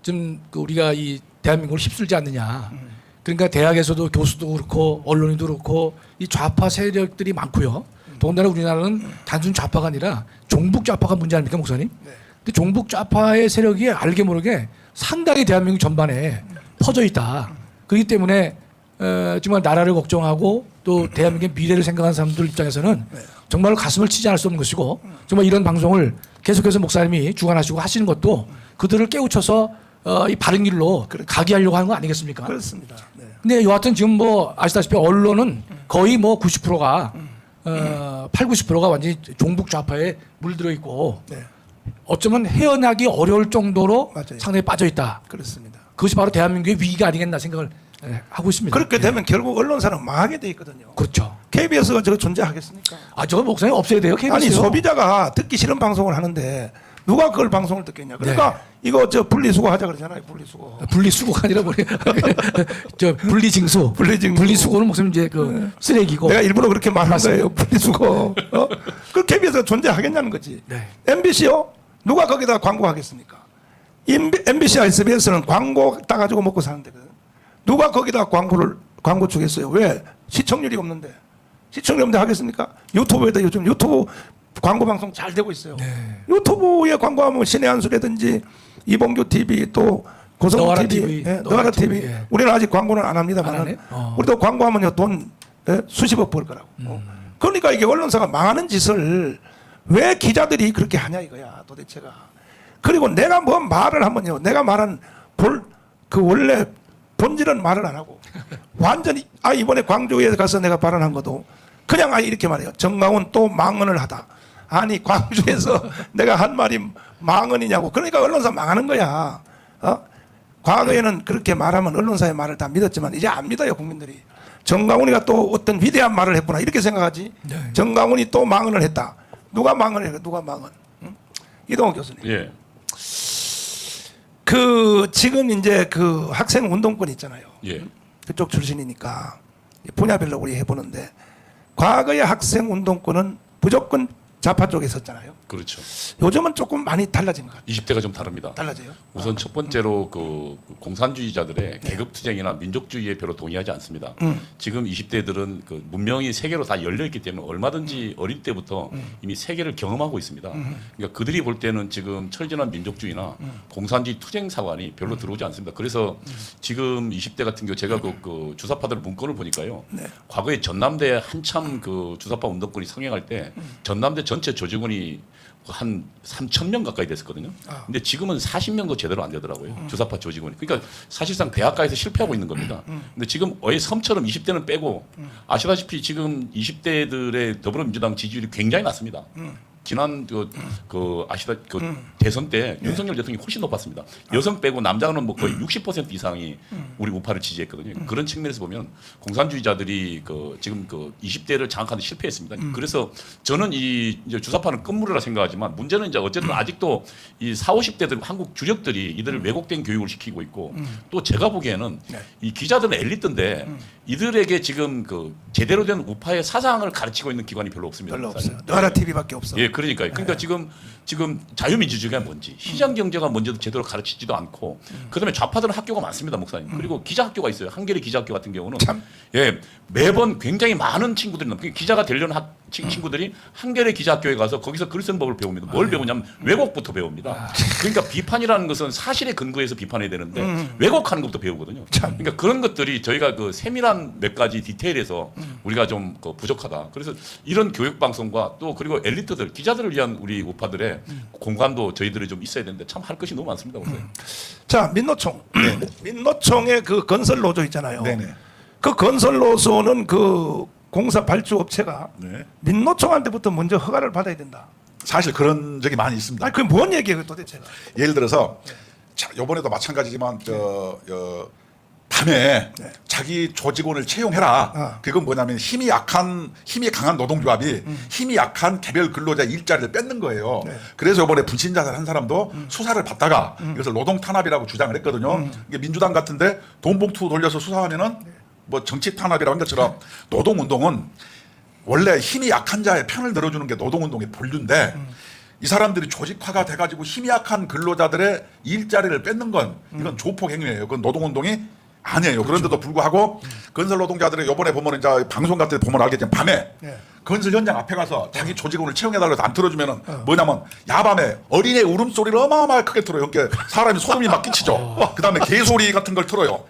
좀 그 우리가 이 대한민국을 휩쓸지 않느냐. 그러니까 대학에서도 교수도 그렇고 언론인도 그렇고 이 좌파 세력들이 많고요. 더군다나 우리나라는 단순 좌파가 아니라 종북 좌파가 문제 아닙니까, 목사님? 네. 근데 종북 좌파의 세력이 알게 모르게 상당히 대한민국 전반에 퍼져 있다. 그렇기 때문에 정말 나라를 걱정하고 또 대한민국의 미래를 생각하는 사람들 입장에서는 정말 가슴을 치지 않을 수 없는 것이고 정말 이런 방송을 계속해서 목사님이 주관하시고 하시는 것도 그들을 깨우쳐서 이 바른 길로 그렇죠. 가게 하려고 하는 거 아니겠습니까? 그렇습니다. 네. 근데 여하튼 지금 뭐 아시다시피 언론은 거의 뭐 90%가 8, 90%가 완전히 종북 좌파에 물들어 있고 네. 어쩌면 헤어나기 어려울 정도로 맞아요. 상당히 빠져 있다. 그렇습니다. 그것이 바로 대한민국의 위기가 아니겠나 생각을 하고 있습니다. 그렇게 예. 되면 결국 언론사는 망하게 돼 있거든요. 그렇죠. KBS가 저거 존재하겠습니까? 아, 저거 목사님 없애야 돼요. KBS요. 아니 소비자가 듣기 싫은 방송을 하는데 누가 그걸 방송을 듣겠냐? 그러니까 이거 저 분리수거 하자 그러잖아요. 분리수거. 분리수거가 아니라 뭐래? 저 분리징수. 분리수거는 목사님 이제 그 쓰레기고. 내가 일부러 그렇게 말한 맞습니다. 거예요. 분리수거. 그 KBS가 존재하겠냐는 거지. 네. MBC요? 누가 거기다 광고하겠습니까? MBC와 SBS는 광고 따가지고 먹고 사는데 누가 거기다 광고 주겠어요? 왜? 시청률이 없는데. 시청률 없는데 하겠습니까? 유튜브에도 요즘 유튜브 광고 방송 잘 되고 있어요. 네. 유튜브에 광고하면 신의 한수라든지 이봉규 TV 또 고성구 너와라 TV, TV, 예, 너와라 TV. 예. 우리는 아직 광고는 안 안 합니다만 하네? 우리도 광고하면요 돈 수십억 벌 거라고. 그러니까 이게 언론사가 망하는 짓을 왜 기자들이 그렇게 하냐 이거야 도대체가. 그리고 내가 뭐 말을 하면요, 내가 말한 그 원래 본질은 말을 안 하고 완전히 이번에 광주에 가서 내가 발언한 것도 그냥 이렇게 말해요. 정강훈 또 망언을 하다. 아니 광주에서 내가 한 말이 망언이냐고. 그러니까 언론사 망하는 거야. 과거에는 그렇게 말하면 언론사의 말을 다 믿었지만 이제 안 믿어요 국민들이. 정강훈이가 또 어떤 위대한 말을 했구나 이렇게 생각하지. 네. 정강훈이 또 망언을 했다. 누가 망언을 해요? 누가 망언? 응? 이동훈 교수님. 예. 그 지금 이제 그 학생 운동권 있잖아요. 예. 그쪽 출신이니까 분야별로 우리 해보는데 과거의 학생 운동권은 무조건 좌파 쪽에 섰잖아요. 그렇죠. 요즘은 조금 많이 달라진 것 같아요. 20대가 좀 다릅니다. 달라져요? 우선 첫 번째로 그 공산주의자들의 계급 투쟁이나 민족주의에 별로 동의하지 않습니다. 지금 20대들은 그 문명이 세계로 다 열려 있기 때문에 얼마든지 어릴 때부터 이미 세계를 경험하고 있습니다. 그러니까 그들이 볼 때는 지금 철저한 민족주의나 공산주의 투쟁 사관이 별로 들어오지 않습니다. 그래서 지금 20대 같은 경우 제가 그 주사파들 문건을 보니까요. 네. 과거에 전남대 한참 그 주사파 운동권이 성행할 때 전남대 전체 조직원이 한 3,000명 가까이 됐었거든요. 근데 지금은 40명도 제대로 안 되더라고요. 주사파 조직원이. 그러니까 사실상 대학가에서 실패하고 있는 겁니다. 근데 지금 어의 섬처럼 20대는 빼고 아시다시피 지금 20대들의 더불어민주당 지지율이 굉장히 낮습니다. 지난 아시다 대선 때 윤석열 대통령이 훨씬 높았습니다. 여성 빼고 남자는 뭐 거의 60% 이상이 우리 우파를 지지했거든요. 그런 측면에서 보면 공산주의자들이 지금 20대를 장악하는 데 실패했습니다. 그래서 저는 이제 주사파는 끝물이라 생각하지만 문제는 이제 어쨌든 아직도 이 40, 50대들 한국 주력들이 이들을 왜곡된 교육을 시키고 있고 또 제가 보기에는 이 기자들은 엘리트인데 이들에게 지금 제대로 된 우파의 사상을 가르치고 있는 기관이 별로 없습니다. 별로 없어요. 나라 TV밖에 없어. 예, 그러니까요. 그러니까 지금 자유민주주의가 뭔지, 시장 경제가 뭔지도 제대로 가르치지도 않고, 그다음에 좌파들은 학교가 많습니다, 목사님. 그리고 기자 학교가 있어요. 한겨레 기자 학교 같은 경우는 예, 매번 굉장히 많은 친구들이 기자가 되려는 친구들이 한겨레 기자 학교에 가서 거기서 글 쓰는 법을 배웁니다. 뭘 배우냐면 왜곡부터 배웁니다. 그러니까 비판이라는 것은 사실에 근거해서 비판해야 되는데 왜곡하는 것부터 배우거든요. 그러니까 그런 것들이 저희가 세밀한 몇 가지 디테일에서 우리가 좀 부족하다. 그래서 이런 교육 방송과 또 그리고 엘리트들, 기자들을 위한 우리 우파들의 공간도 저희들이 좀 있어야 되는데 참 할 것이 너무 많습니다. 자, 민노총. 민노총의 그 건설 노조 있잖아요. 네네. 그 건설 노조는 그 공사 발주 업체가 네. 민노총한테부터 먼저 허가를 받아야 된다. 사실 그런 적이 많이 있습니다. 아니, 그게 뭔 얘기예요, 도대체가? 예를 들어서 자, 이번에도 마찬가지지만 밤에 자기 조직원을 채용해라. 그건 뭐냐면 힘이 강한 노동조합이 힘이 약한 개별 근로자 일자리를 뺏는 거예요. 그래서 이번에 분신자살 한 사람도 수사를 받다가 이것을 노동 탄압이라고 주장을 했거든요. 이게 민주당 같은데 돈 봉투 돌려서 수사하면은 뭐 정치 탄압이라고 한 것처럼 노동운동은 원래 힘이 약한 자의 편을 들어주는 게 노동운동의 본류인데 이 사람들이 조직화가 돼가지고 힘이 약한 근로자들의 일자리를 뺏는 건 이건 조폭 행위예요. 그건 노동운동이 아니에요. 그런데도 불구하고 건설 노동자들이 요번에 보면 이제 방송 같은 데 보면 알겠지만 밤에 건설 현장 앞에 가서 자기 조직원을 채용해달라고 해서 안 틀어주면은 뭐냐면 야밤에 어린애 울음소리를 어마어마하게 크게 틀어요. 그러니까 사람이 소름이 막 끼치죠. 그 다음에 개소리 같은 걸 틀어요.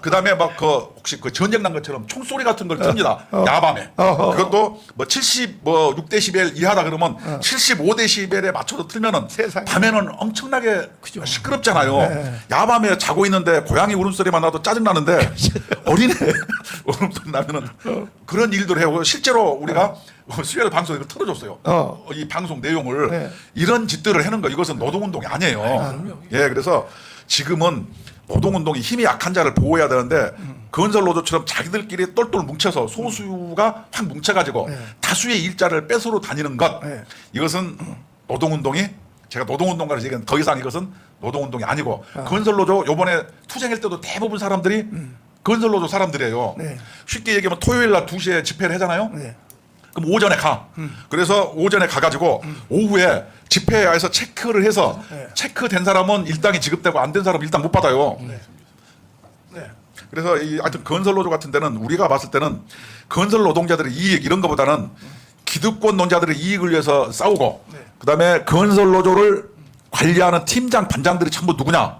그 다음에 막 혹시 전쟁 난 것처럼 총소리 같은 걸 틉니다. 야밤에. 그것도 뭐 6데시벨 이하다 그러면 75데시벨에 맞춰서 틀면은 세상에. 밤에는 엄청나게 시끄럽잖아요. 야밤에 자고 있는데 고양이 울음소리만 나도 짜증나는데 어린애 울음소리 나면은 그런 일들을 해요. 실제로 우리가 수요일 방송에 틀어줬어요. 이 방송 내용을 이런 짓들을 하는 거 이것은 노동운동이 아니에요. 예, 그래서 지금은 노동운동이 힘이 약한 자를 보호해야 되는데 건설 노조처럼 자기들끼리 똘똘 뭉쳐서 소수가 확 뭉쳐가지고 다수의 일자를 뺏으러 다니는 것 이것은 노동운동이 제가 노동운동가를 얘기하는 더 이상 이것은 노동운동이 아니고 건설노조 요번에 투쟁할 때도 대부분 사람들이 건설노조 사람들이에요. 쉽게 얘기하면 토요일 날 2시에 집회를 하잖아요. 그럼 오전에 가. 그래서 오전에 가가지고 오후에 집회에서 체크를 해서 체크된 사람은 일당이 지급되고 안 된 사람은 일당 못 받아요. 그래서 하여튼 건설노조 같은 데는 우리가 봤을 때는 건설 노동자들의 이익 이런 것보다는 기득권 논자들의 이익을 위해서 싸우고 그다음에 건설노조를 관리하는 팀장 반장들이 전부 누구냐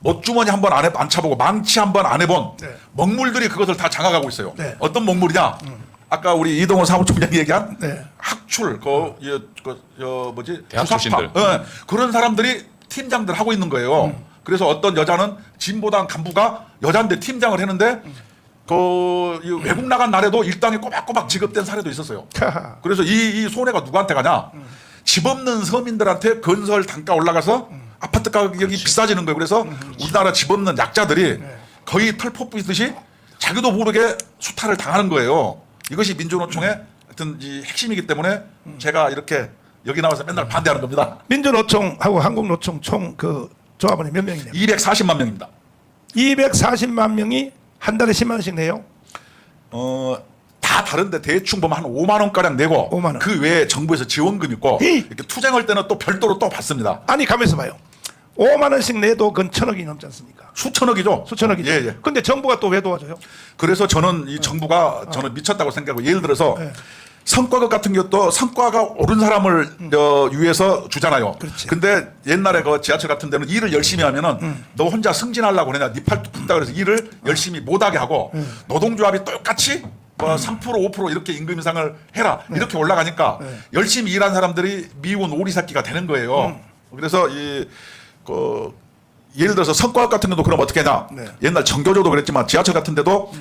못주머니 한번 안 차보고 망치 한번 안 해본 먹물들이 그것을 다 장악하고 있어요. 어떤 먹물이냐 아까 우리 이동호 사무총장이 얘기한 학출 뭐지 대학 출신들 그런 사람들이 팀장들 하고 있는 거예요. 그래서 어떤 여자는 진보당 간부가 여자인데 팀장을 했는데 이 외국 나간 날에도 일당이 꼬박꼬박 지급된 사례도 있었어요. 그래서 이 손해가 누구한테 가냐? 집 없는 서민들한테 건설 단가 올라가서 아파트 가격이 비싸지는 거예요. 그래서 우리나라 집 없는 약자들이 거의 털 뽑히듯이 자기도 모르게 수탈을 당하는 거예요. 이것이 민주노총의 하여튼 이 핵심이기 때문에 제가 이렇게 여기 나와서 맨날 반대하는 겁니다. 민주노총하고 한국노총 총 그 조합원이 몇 명이네요? 240만 명입니다. 240만 명이 한 달에 10만 원씩 내요? 다 다른데 대충 보면 한 5만 원가량 내고 5만 원. 그 외에 정부에서 지원금 있고 이렇게 투쟁할 때는 또 별도로 또 받습니다. 아니 가면서 봐요. 5만 원씩 내도 그건 1,000억이 넘지 않습니까? 수천억이죠. 수천억이죠. 예. 근데 정부가 또 왜 도와줘요? 그래서 저는 이 정부가 저는 미쳤다고 생각하고 예를 들어서 성과급 같은 것도 성과가 옳은 사람을 위해서 주잖아요. 그렇지. 근데 옛날에 그 지하철 같은 데는 일을 열심히 하면은 너 혼자 승진하려고 그러냐 네 팔뚝 붓다 그래서 일을 열심히 못하게 하고 노동조합이 똑같이 뭐 3% 5% 이렇게 임금 인상을 해라 이렇게 올라가니까 열심히 일한 사람들이 미운 오리새끼가 되는 거예요. 그래서 예를 들어서 성과급 같은 것도 그럼 어떻게 하냐 옛날 정교조도 그랬지만 지하철 같은 데도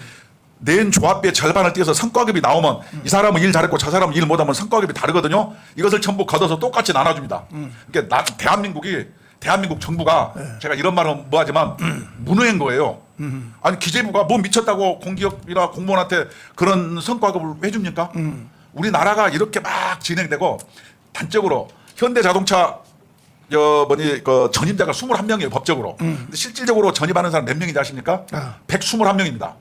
낸 조합비의 절반을 떼서 성과급이 나오면 이 사람은 일 잘했고 저 사람은 일 못하면 성과급이 다르거든요. 이것을 전부 걷어서 똑같이 나눠줍니다. 그러니까 대한민국 정부가 제가 이런 말은 뭐하지만 무능한 거예요. 아니 기재부가 뭐 미쳤다고 공기업이나 공무원한테 그런 성과급을 해줍니까? 우리나라가 이렇게 막 진행되고 단적으로 현대자동차 그 전임자가 21명이에요 법적으로. 근데 실질적으로 전임하는 사람 몇 명인지 아십니까? 121명입니다.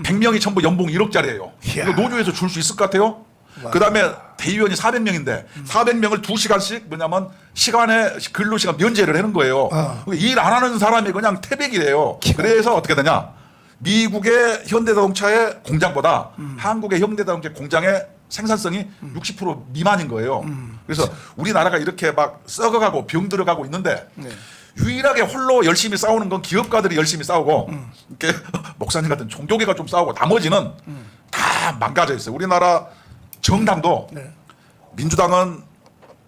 100명이 전부 연봉 1억짜리예요. 이거 노조에서 줄 수 있을 것 같아요? 그 다음에 대의원이 400명인데 400명을 2시간씩 뭐냐면 근로시간 면제를 하는 거예요. 일 안 하는 사람이 그냥 태백이래요. 그래서 어떻게 되냐. 미국의 현대자동차의 공장보다 한국의 현대자동차 공장의 생산성이 60% 미만인 거예요. 그래서 우리나라가 이렇게 막 썩어가고 병들어가고 있는데 유일하게 홀로 열심히 싸우는 건 기업가들이 열심히 싸우고 이렇게 목사님 같은 종교계가 좀 싸우고 나머지는 다 망가져 있어요. 우리나라 정당도 민주당은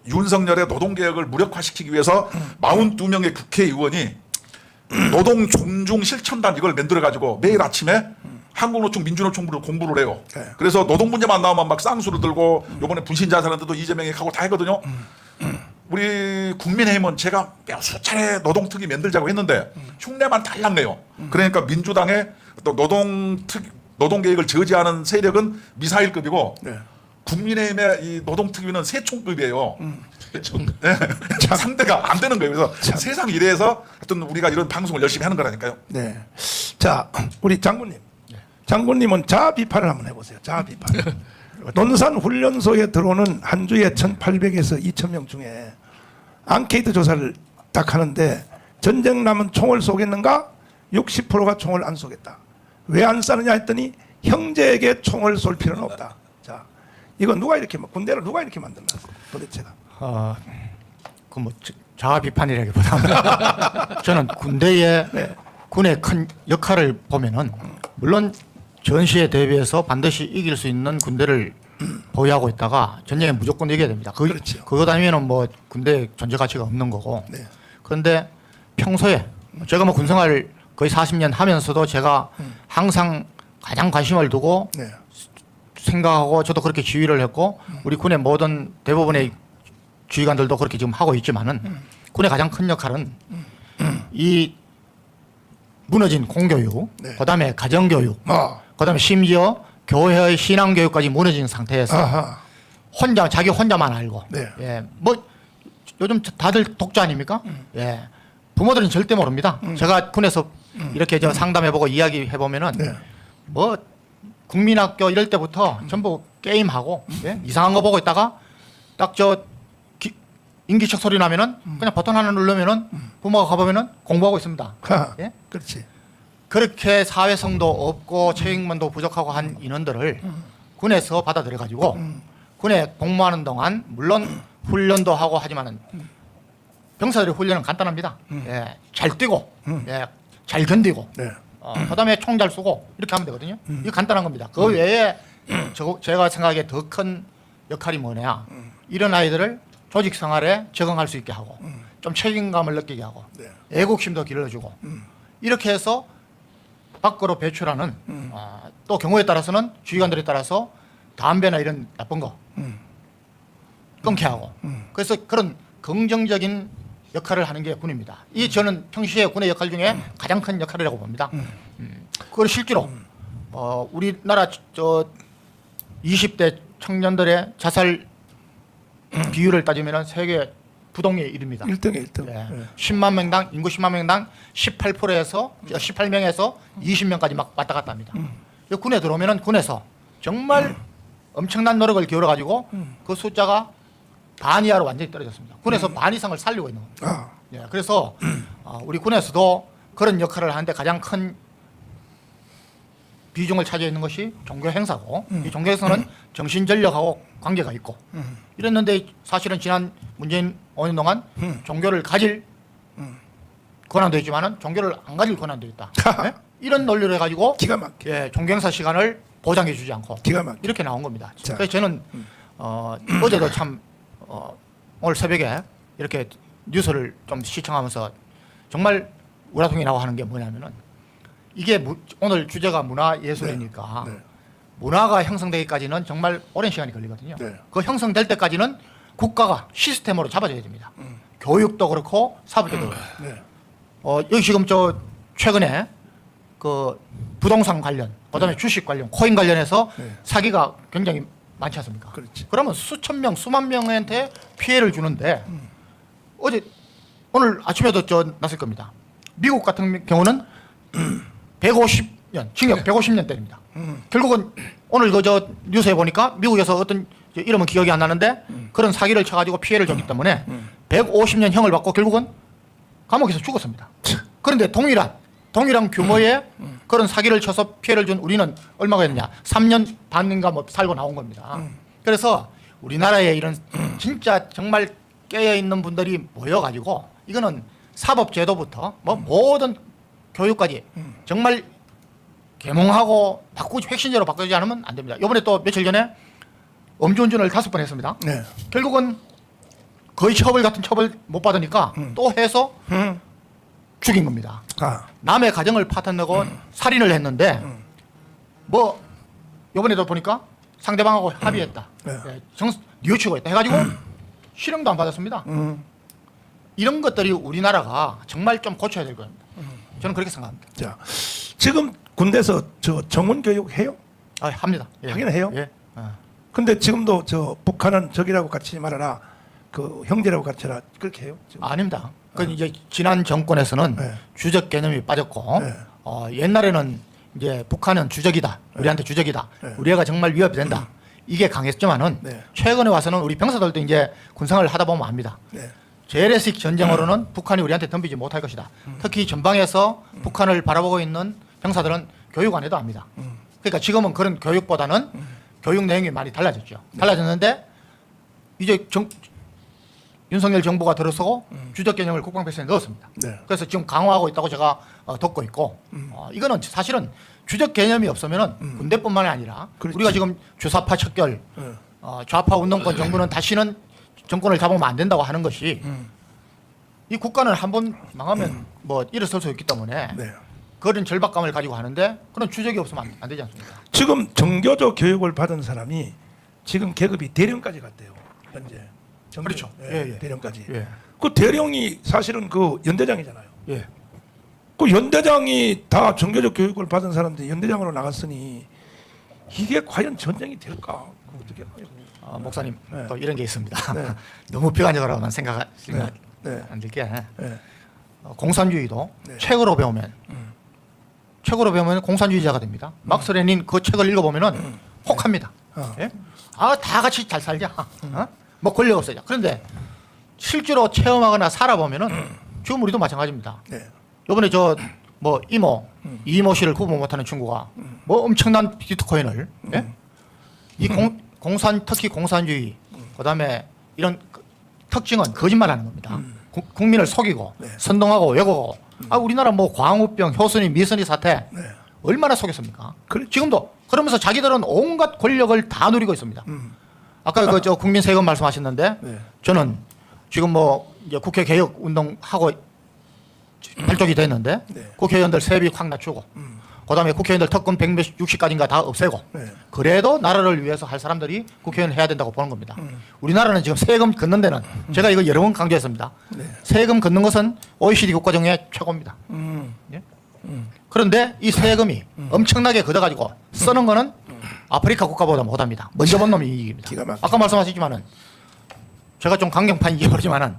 윤석열의 노동개혁을 무력화시키기 위해서 42명의 국회의원이 노동 존중 실천단 이걸 만들어가지고 매일 아침에 한국노총 민주노총부로 공부를 해요. 그래서 노동 문제만 나오면 막 쌍수를 들고 요번에 분신자살한테도 이재명이 하고 다 했거든요. 우리 국민의힘은 제가 수차례 노동특위 만들자고 했는데 흉내만 달랑 내요. 그러니까 민주당의 또 노동개혁을 저지하는 세력은 미사일급이고 국민의힘의 이 노동특위는 세총급이에요. 네. 상대가 안 되는 거예요. 그래서 세상 이래서 하여튼 우리가 이런 방송을 열심히 하는 거라니까요. 네. 자, 우리 장군님. 장군님은 자아 비판을 한번 해보세요. 자아 비판. 논산 훈련소에 들어오는 한 주에 1,800에서 2,000명 중에 앙케이트 조사를 딱 하는데 전쟁 남은 총을 쏘겠는가? 60%가 총을 안 쏘겠다. 왜 안 쏘느냐 했더니 형제에게 총을 쏠 필요는 없다. 자, 이거 누가 이렇게 군대를 누가 이렇게 만들었어? 도대체가. 그 뭐 자아 비판이라기보다 저는 군대의 군의 큰 역할을 보면은 물론 전시에 대비해서 반드시 이길 수 있는 군대를 보유하고 있다가 전쟁에 무조건 이겨야 됩니다. 그렇죠. 그거 아니면은 뭐 군대 존재 가치가 없는 거고. 그런데 평소에 제가 뭐 군생활 거의 40년 하면서도 제가 항상 가장 관심을 두고 생각하고 저도 그렇게 지휘를 했고 우리 군의 모든 대부분의 지휘관들도 그렇게 지금 하고 있지만은 군의 가장 큰 역할은 이 무너진 공교육, 그다음에 가정교육, 그다음에 심지어 교회의 신앙교육까지 무너진 상태에서 자기 혼자만 알고, 예, 뭐 요즘 다들 독자 아닙니까? 예, 부모들은 절대 모릅니다. 제가 군에서 이렇게 저 상담해보고 이야기해보면은 뭐 국민학교 이럴 때부터 전부 게임하고 이상한 거 보고 있다가 딱 저 인기척 소리 나면은 그냥 버튼 하나 누르면은 부모가 가보면은 공부하고 있습니다. 예? 그렇지. 그렇게 사회성도 없고 책임감도 부족하고 한 인원들을 군에서 받아들여 가지고 군에 복무하는 동안 물론 훈련도 하고 하지만은 병사들의 훈련은 간단합니다. 예, 잘 뛰고, 예, 잘 견디고, 그다음에 총 잘 쏘고 이렇게 하면 되거든요. 이게 간단한 겁니다. 그 외에 제가 생각하기에 더 큰 역할이 뭐냐? 이런 아이들을 조직 생활에 적응할 수 있게 하고, 좀 책임감을 느끼게 하고, 애국심도 길러주고, 이렇게 해서 밖으로 배출하는 또 경우에 따라서는 지휘관들에 따라서 담배나 이런 나쁜 거 끊게 하고, 그래서 그런 긍정적인 역할을 하는 게 군입니다. 이 저는 평시에 군의 역할 중에 가장 큰 역할이라고 봅니다. 그걸 실제로 우리나라 저 20대 청년들의 자살 비율을 따지면 세계 부동의 1위입니다. 1등에 1등. 예. 10만 명당 인구 10만 명당 18%에서 18명에서 20명까지 막 왔다 갔다 합니다. 군에 들어오면은 군에서 정말 엄청난 노력을 기울여 가지고 그 숫자가 반 이하로 완전히 떨어졌습니다. 군에서 반 이상을 살리고 있는 겁니다. 예. 그래서 우리 군에서도 그런 역할을 하는데 가장 큰 비중을 차지해 있는 것이 종교 행사고, 이 종교 행사는 정신 전력하고 관계가 있고, 이랬는데 사실은 지난 문재인 5년 동안 종교를 가질 권한도 있지만은 종교를 안 가질 권한도 있다. 네? 이런 논리를 해가지고 기가 막혀. 예, 종교 행사 시간을 보장해주지 않고 기가 막혀. 이렇게 나온 겁니다. 자. 그래서 저는 어제도 참 오늘 새벽에 이렇게 뉴스를 좀 시청하면서 정말 우라통이 나고 하는 게 뭐냐면은 이게 오늘 주제가 문화예술이니까 문화가 형성되기까지는 정말 오랜 시간이 걸리거든요. 네. 그 형성될 때까지는 국가가 시스템으로 잡아줘야 됩니다. 교육도 그렇고 사법도 그렇고. 네. 여기 지금 저 최근에 그 부동산 관련, 그다음에 주식 관련, 코인 관련해서 네. 사기가 굉장히 많지 않습니까? 그렇지. 그러면 수천 명, 수만 명한테 피해를 주는데 오늘 아침에도 저 났을 겁니다. 미국 같은 경우는 150년 징역 150년 때립니다. 결국은 오늘 그 저 뉴스에 보니까 미국에서 어떤 이름은 기억이 안 나는데 그런 사기를 쳐가지고 피해를 줬기 때문에 150년 형을 받고 결국은 감옥에서 죽었습니다. 그런데 동일한 규모의 그런 사기를 쳐서 피해를 준 우리는 얼마가 됐냐? 3년 반인가 뭐 살고 나온 겁니다. 그래서 우리나라에 이런 진짜 정말 깨어 있는 분들이 모여가지고 이거는 사법제도부터 뭐 모든 교육까지 정말 계몽하고 바꾸지 획신제로 바꾸지 않으면 안 됩니다. 이번에 또 며칠 전에 음주운전을 5번 했습니다. 네. 결국은 거의 처벌 같은 처벌 못 받으니까 또 해서 죽인 겁니다. 아, 남의 가정을 파탄내고 살인을 했는데 뭐 이번에도 보니까 상대방하고 합의했다. 네. 뉘우치고 했다 해가지고 실형도 안 받았습니다. 이런 것들이 우리나라가 정말 좀 고쳐야 될 겁니다. 저는 그렇게 생각합니다. 자, 지금 군대에서 저 정원 교육 해요? 합니다. 예. 하긴 해요? 예. 근데 지금도 저 북한은 적이라고 같이 말하라, 그 형제라고 같이 하라 그렇게 해요? 지금? 아닙니다. 그 이제 지난 정권에서는 네. 주적 개념이 빠졌고 네. 옛날에는 이제 북한은 주적이다, 우리한테 주적이다, 네. 우리가 정말 위협이 된다. 이게 강했지만은 네. 최근에 와서는 우리 병사들도 이제 군생활을 하다 보면 압니다. 네. 재래식 전쟁으로는 북한이 우리한테 덤비지 못할 것이다. 특히 전방에서 북한을 바라보고 있는 병사들은 교육 안 해도 압니다. 그러니까 지금은 그런 교육보다는 교육 내용이 많이 달라졌죠. 달라졌는데 이제 윤석열 정부가 들어서고 주적 개념을 국방백서에 넣었습니다. 네. 그래서 지금 강화하고 있다고 제가 듣고 있고 이거는 사실은 주적 개념이 없으면은 군대뿐만이 아니라 그렇지. 우리가 지금 주사파 척결, 네. 좌파 운동권 정부는 다시는 정권을 잡으면 안 된다고 하는 것이 이 국가는 한번 망하면 뭐 일어설 수 있기 때문에 네. 그런 절박감을 가지고 하는데 그런 주적이 없으면 안 되지 않습니까? 지금 정교조 교육을 받은 사람이 지금 계급이 대령까지 갔대요. 현재. 그렇죠. 예, 예, 예. 대령까지. 예. 그 대령이 사실은 그 연대장이잖아요. 예. 그 연대장이 다 정교조 교육을 받은 사람들이 연대장으로 나갔으니 이게 과연 전쟁이 될까? 그거 어떻게 봐요? 목사님 네. 또 이런 게 있습니다. 네. 너무 비관적으로만 생각 네. 안 들게 네. 공산주의도 네. 책으로 배우면 공산주의자가 됩니다. 막스 레닌 그 책을 읽어보면은 혹합니다. 예? 다 같이 잘 살자. 뭐 권력 없애자. 그런데 실제로 체험하거나 살아보면은 지금 우리도 마찬가지입니다. 네. 이번에 뭐 이모 씨를 구분 못하는 친구가 뭐 엄청난 비트코인을 특히 공산주의 그다음에 이런 특징은 거짓말하는 겁니다. 국민을 속이고 네. 선동하고 왜곡하고 우리나라 뭐 광우병, 효순이, 미선이 사태 네. 얼마나 속였습니까? 그렇죠. 지금도 그러면서 자기들은 온갖 권력을 다 누리고 있습니다. 아까 저 국민 세금 말씀하셨는데 네. 저는 지금 뭐 이제 국회 개혁 운동 하고 발족이 됐는데 네. 국회의원들 세비 확 낮추고 그다음에 국회의원들 특권 160가지인가 다 없애고 네. 그래도 나라를 위해서 할 사람들이 국회의원 해야 된다고 보는 겁니다. 우리나라는 지금 세금 걷는 데는 제가 이거 여러 번 강조했습니다. 네. 세금 걷는 것은 OECD 국가 중에 최고입니다. 예? 그런데 이 세금이 엄청나게 걷어가지고 쓰는 거는 아프리카 국가보다 못합니다. 먼저 본 놈이 이깁니다. 기가 막히죠. 아까 말씀하셨지만은 제가 좀 강경판 이겨버리지만은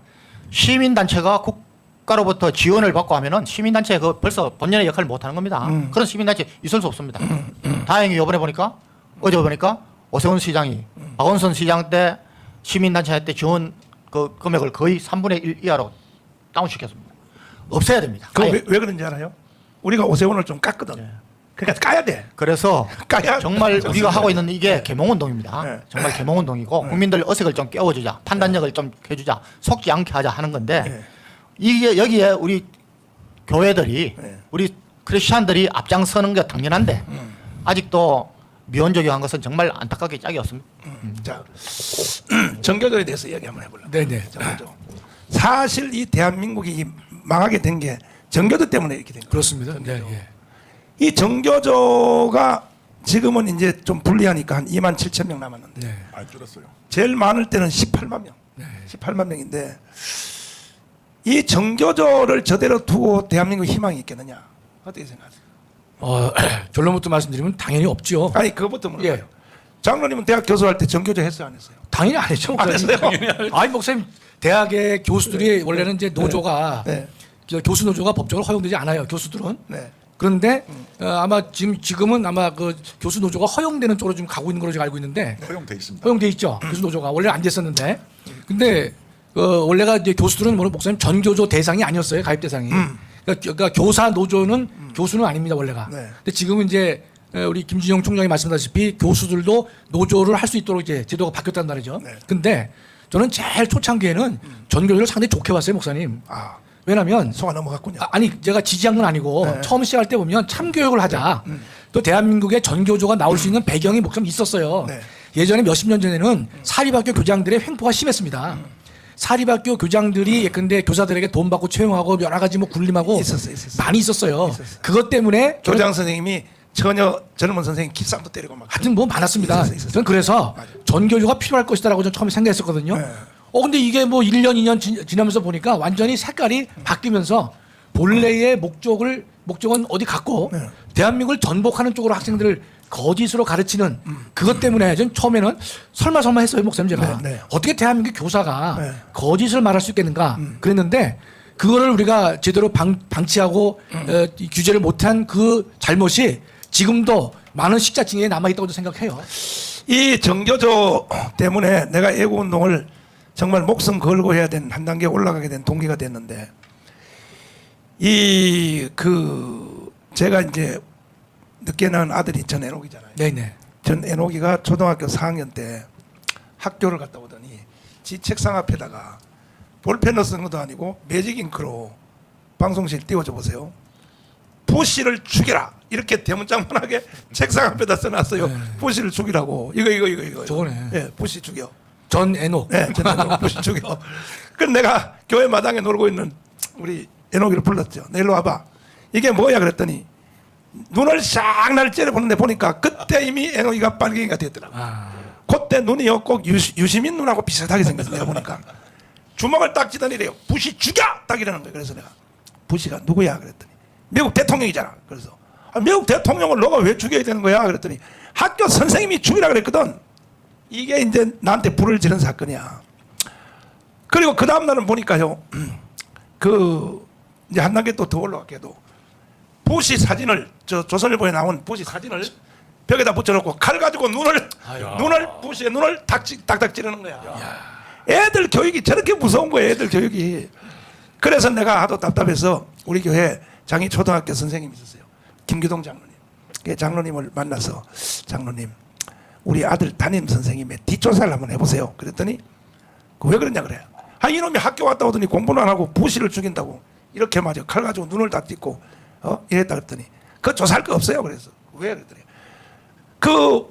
시민단체가 국가로부터 지원을 받고 하면은 시민단체 그 벌써 본연의 역할을 못하는 겁니다. 그런 시민단체 있을 수 없습니다. 다행히 어제 보니까 오세훈 시장이 박원순 시장 때 시민단체 때 지원 그 금액을 거의 3분의 1 이하로 다운시켰습니다. 없애야 됩니다. 그거 아예. 왜 그런지 알아요? 우리가 오세훈을 좀 깠거든. 네. 그러니까 까야 돼. 그래서 까야 정말 우리가 하고 있는 이게 개몽운동입니다. 네. 정말 개몽운동이고 국민들 어색을 좀 깨워주자, 판단력을 좀 해주자, 속지 않게 하자 하는 건데 네. 이게 여기에 우리 교회들이 네. 우리 크리스찬들이 앞장서는 게 당연한데 아직도 미온적인 것은 정말 안타깝게 짝이 없습니다. 자, 정교조에 대해서 이야기 한번 해볼래요. 네네. 정교조. 사실 이 대한민국이 이 망하게 된 게 정교조 때문에 이렇게 된 거예요. 그렇습니다. 네, 예. 이 정교조가 지금은 이제 좀 불리하니까 한 2만 7천 명 남았는데 네. 많이 줄었어요. 제일 많을 때는 18만 명. 18만 명인데 이 정교조를 저대로 두고 대한민국 희망이 있겠느냐? 어떻게 생각하세요? 결론부터 말씀드리면 당연히 없죠. 아니 그것부터 물어봐요. 예. 장로님은 대학 교수할 때 정교조 했어요, 안 했어요? 당연히 안 했죠. 목사님. 아니 목사님 대학의 교수들이 원래는 이제 노조가 네. 교수 노조가 법적으로 허용되지 않아요. 교수들은. 네. 그런데 아마 지금은 아마 그 교수 노조가 허용되는 쪽으로 좀 가고 있는 걸로 제가 알고 있는데 허용돼 있습니다. 허용돼 있죠. 교수 노조가 원래 안 됐었는데. 근데 원래가 이제 교수들은 뭐 목사님 전교조 대상이 아니었어요. 가입 대상이. 그러니까 교사 노조는 교수는 아닙니다 원래가. 네. 근데 지금은 이제 우리 김진영 총장이 말씀하셨다시피 교수들도 노조를 할 수 있도록 이제 제도가 바뀌었단 말이죠. 네. 근데 저는 제일 초창기에는 전교조를 상당히 좋게 봤어요 목사님. 아, 왜냐하면 속아 넘어갔군요. 아니 제가 지지한 건 아니고 네. 처음 시작할 때 보면 참교육을 하자. 또 대한민국에 전교조가 나올 수 있는 배경이 목사님 있었어요. 네. 예전에 몇십 년 전에는 사립학교 교장들의 횡포가 심했습니다. 사립학교 교장들이 예컨대 교사들에게 돈 받고 채용하고 여러 가지 뭐 굴림하고 있었어요. 많이 있었어요. 그것 때문에 교장 선생님이 전혀 젊은 선생님 깁상도 때리고 막. 하여튼 뭐 많았습니다. 있었어요. 저는 그래서 맞아요. 전교조가 필요할 것이다라고 저는 처음에 생각했었거든요. 네. 근데 이게 뭐 1년, 2년 지나면서 보니까 완전히 색깔이 바뀌면서 본래의 목적은 어디 갔고 네. 대한민국을 전복하는 쪽으로 학생들을 거짓으로 가르치는 그것 때문에 전 처음에는 설마 했어요 목사님 제가 네, 네. 어떻게 대한민국 교사가 네. 거짓을 말할 수 있겠는가 그랬는데 그거를 우리가 제대로 방치하고 이 규제를 못한 그 잘못이 지금도 많은 식자층에 남아있다고 생각해요. 이 정교조 때문에 내가 애국운동을 정말 목숨 걸고 해야 된 한 단계 올라가게 된 동기가 됐는데 제가 이제 늦게 낳은 아들이 전 애녹이잖아요. 네네. 전 애녹이가 초등학교 4학년 때 학교를 갔다 오더니 지 책상 앞에다가 볼펜을 쓴 것도 아니고 매직 잉크로 방송실 띄워줘 보세요. 부시를 죽여라 이렇게 대문짝만하게 책상 앞에다 써놨어요. 네. 부시를 죽이라고 이거 저거네. 예, 부시 죽여. 전 애녹. 네, 전 부시 죽여. 그래서 내가 교회 마당에 놀고 있는 우리 애녹이를 불렀죠. 내 일로 와봐. 이게 뭐야 그랬더니 눈을 싹 날 째려보는데 보니까 그때 이미 애녹이가 빨갱이가 됐더라고. 그때 눈이요 꼭 유시민 눈하고 비슷하게 생겼어. 내가 보니까 주먹을 딱 쥐더니 이래요. 부시 죽여! 딱 이러는 거예요. 그래서 내가 부시가 누구야 그랬더니 미국 대통령이잖아. 그래서 미국 대통령을 너가 왜 죽여야 되는 거야 그랬더니 학교 선생님이 죽이라 그랬거든. 이게 이제 나한테 불을 지른 사건이야. 그리고 그 다음 날은 보니까요. 이제 한 단계 또 더 올라갔게도 부시 사진을 조선일보에 나온 부시 사진을 벽에다 붙여놓고 칼 가지고 부시의 눈을 딱딱 찌르는 거야. 애들 교육이 저렇게 무서운 거야. 애들 교육이. 그래서 내가 하도 답답해서 우리 교회 장희 초등학교 선생님이 있었어요. 김기동 장로님. 그 장로님을 만나서 장로님 우리 아들 담임 선생님의 뒷조사를 한번 해보세요. 그랬더니 왜 그러냐 그래. 이놈이 학교 갔다 오더니 공부는 안 하고 부시를 죽인다고 이렇게 맞아. 칼 가지고 눈을 다 찢고 이랬다 그랬더니 그 조사할 거 없어요. 그래서 왜 그랬더니 그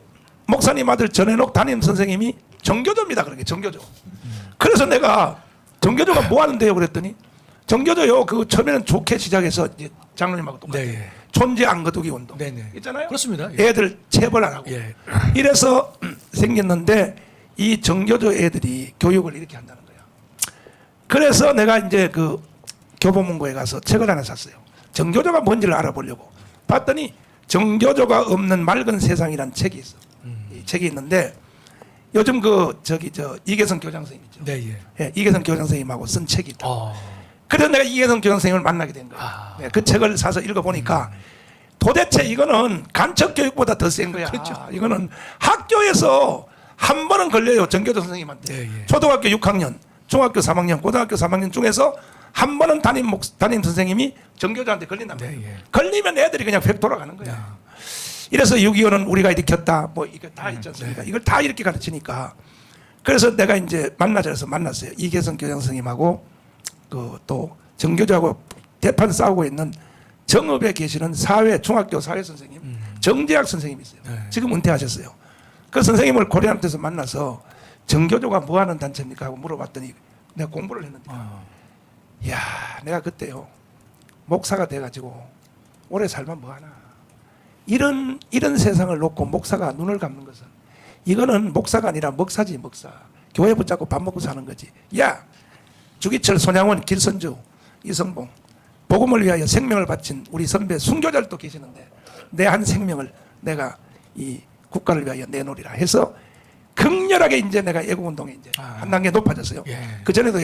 목사님 아들 전해녹 담임 선생님이 정교조입니다. 그러게 정교조. 그래서 내가 정교조가 뭐 하는데요? 그랬더니 정교조요. 처음에는 좋게 시작해서 이제 장로님하고 똑같아요. 네. 존재 안 거두기 운동 네네. 있잖아요. 그렇습니다. 예. 애들 체벌 안 하고 예. 이래서 생겼는데 이 정교조 애들이 교육을 이렇게 한다는 거야. 그래서 내가 이제 교보문고에 가서 책을 하나 샀어요. 정교조가 뭔지를 알아보려고 봤더니 정교조가 없는 맑은 세상이라는 책이 있어. 이 책이 있는데 요즘 이계성 교장 선생님 있죠. 네, 예. 예, 이계성 교장 선생님하고 쓴 책이 있다. 그래서 내가 이계성 교장 선생님을 만나게 된 거예요. 예, 그 책을 사서 읽어보니까 도대체 이거는 간첩 교육보다 더 센 거야. 그렇죠. 이거는 학교에서 한 번은 걸려요. 정교조 선생님한테. 예, 예. 초등학교 6학년, 중학교 3학년, 고등학교 3학년 중에서 한 번은 담임 선생님이 정교조한테 걸린단 말이에요. 네, 예. 걸리면 애들이 그냥 획 돌아가는 거야. 이래서 6.25는 우리가 일으켰다. 뭐 이거 다 있지 않습니까? 이걸 다 이렇게 가르치니까. 그래서 내가 이제 만나서 만났어요. 이계성 교장 선생님하고 또 정교조하고 대판 싸우고 있는 정읍에 계시는 중학교 사회 선생님 정재학 선생님이 있어요. 네. 지금 은퇴하셨어요. 그 선생님을 고려한테서 만나서 정교조가 뭐 하는 단체입니까 하고 물어봤더니 내가 공부를 했는데 이야 내가 그때요 목사가 돼가지고 오래 살면 뭐 하나 이런 세상을 놓고 목사가 눈을 감는 것은 이거는 목사가 아니라 먹사지 먹사. 교회 붙잡고 밥 먹고 사는 거지. 야, 주기철, 손양원, 길선주, 이성봉 복음을 위하여 생명을 바친 우리 선배 순교자들도 계시는데 내 한 생명을 내가 이 국가를 위하여 내놓으리라 해서 극렬하게 이제 내가 애국운동에 이제 한 단계 높아졌어요. 예. 그 전에도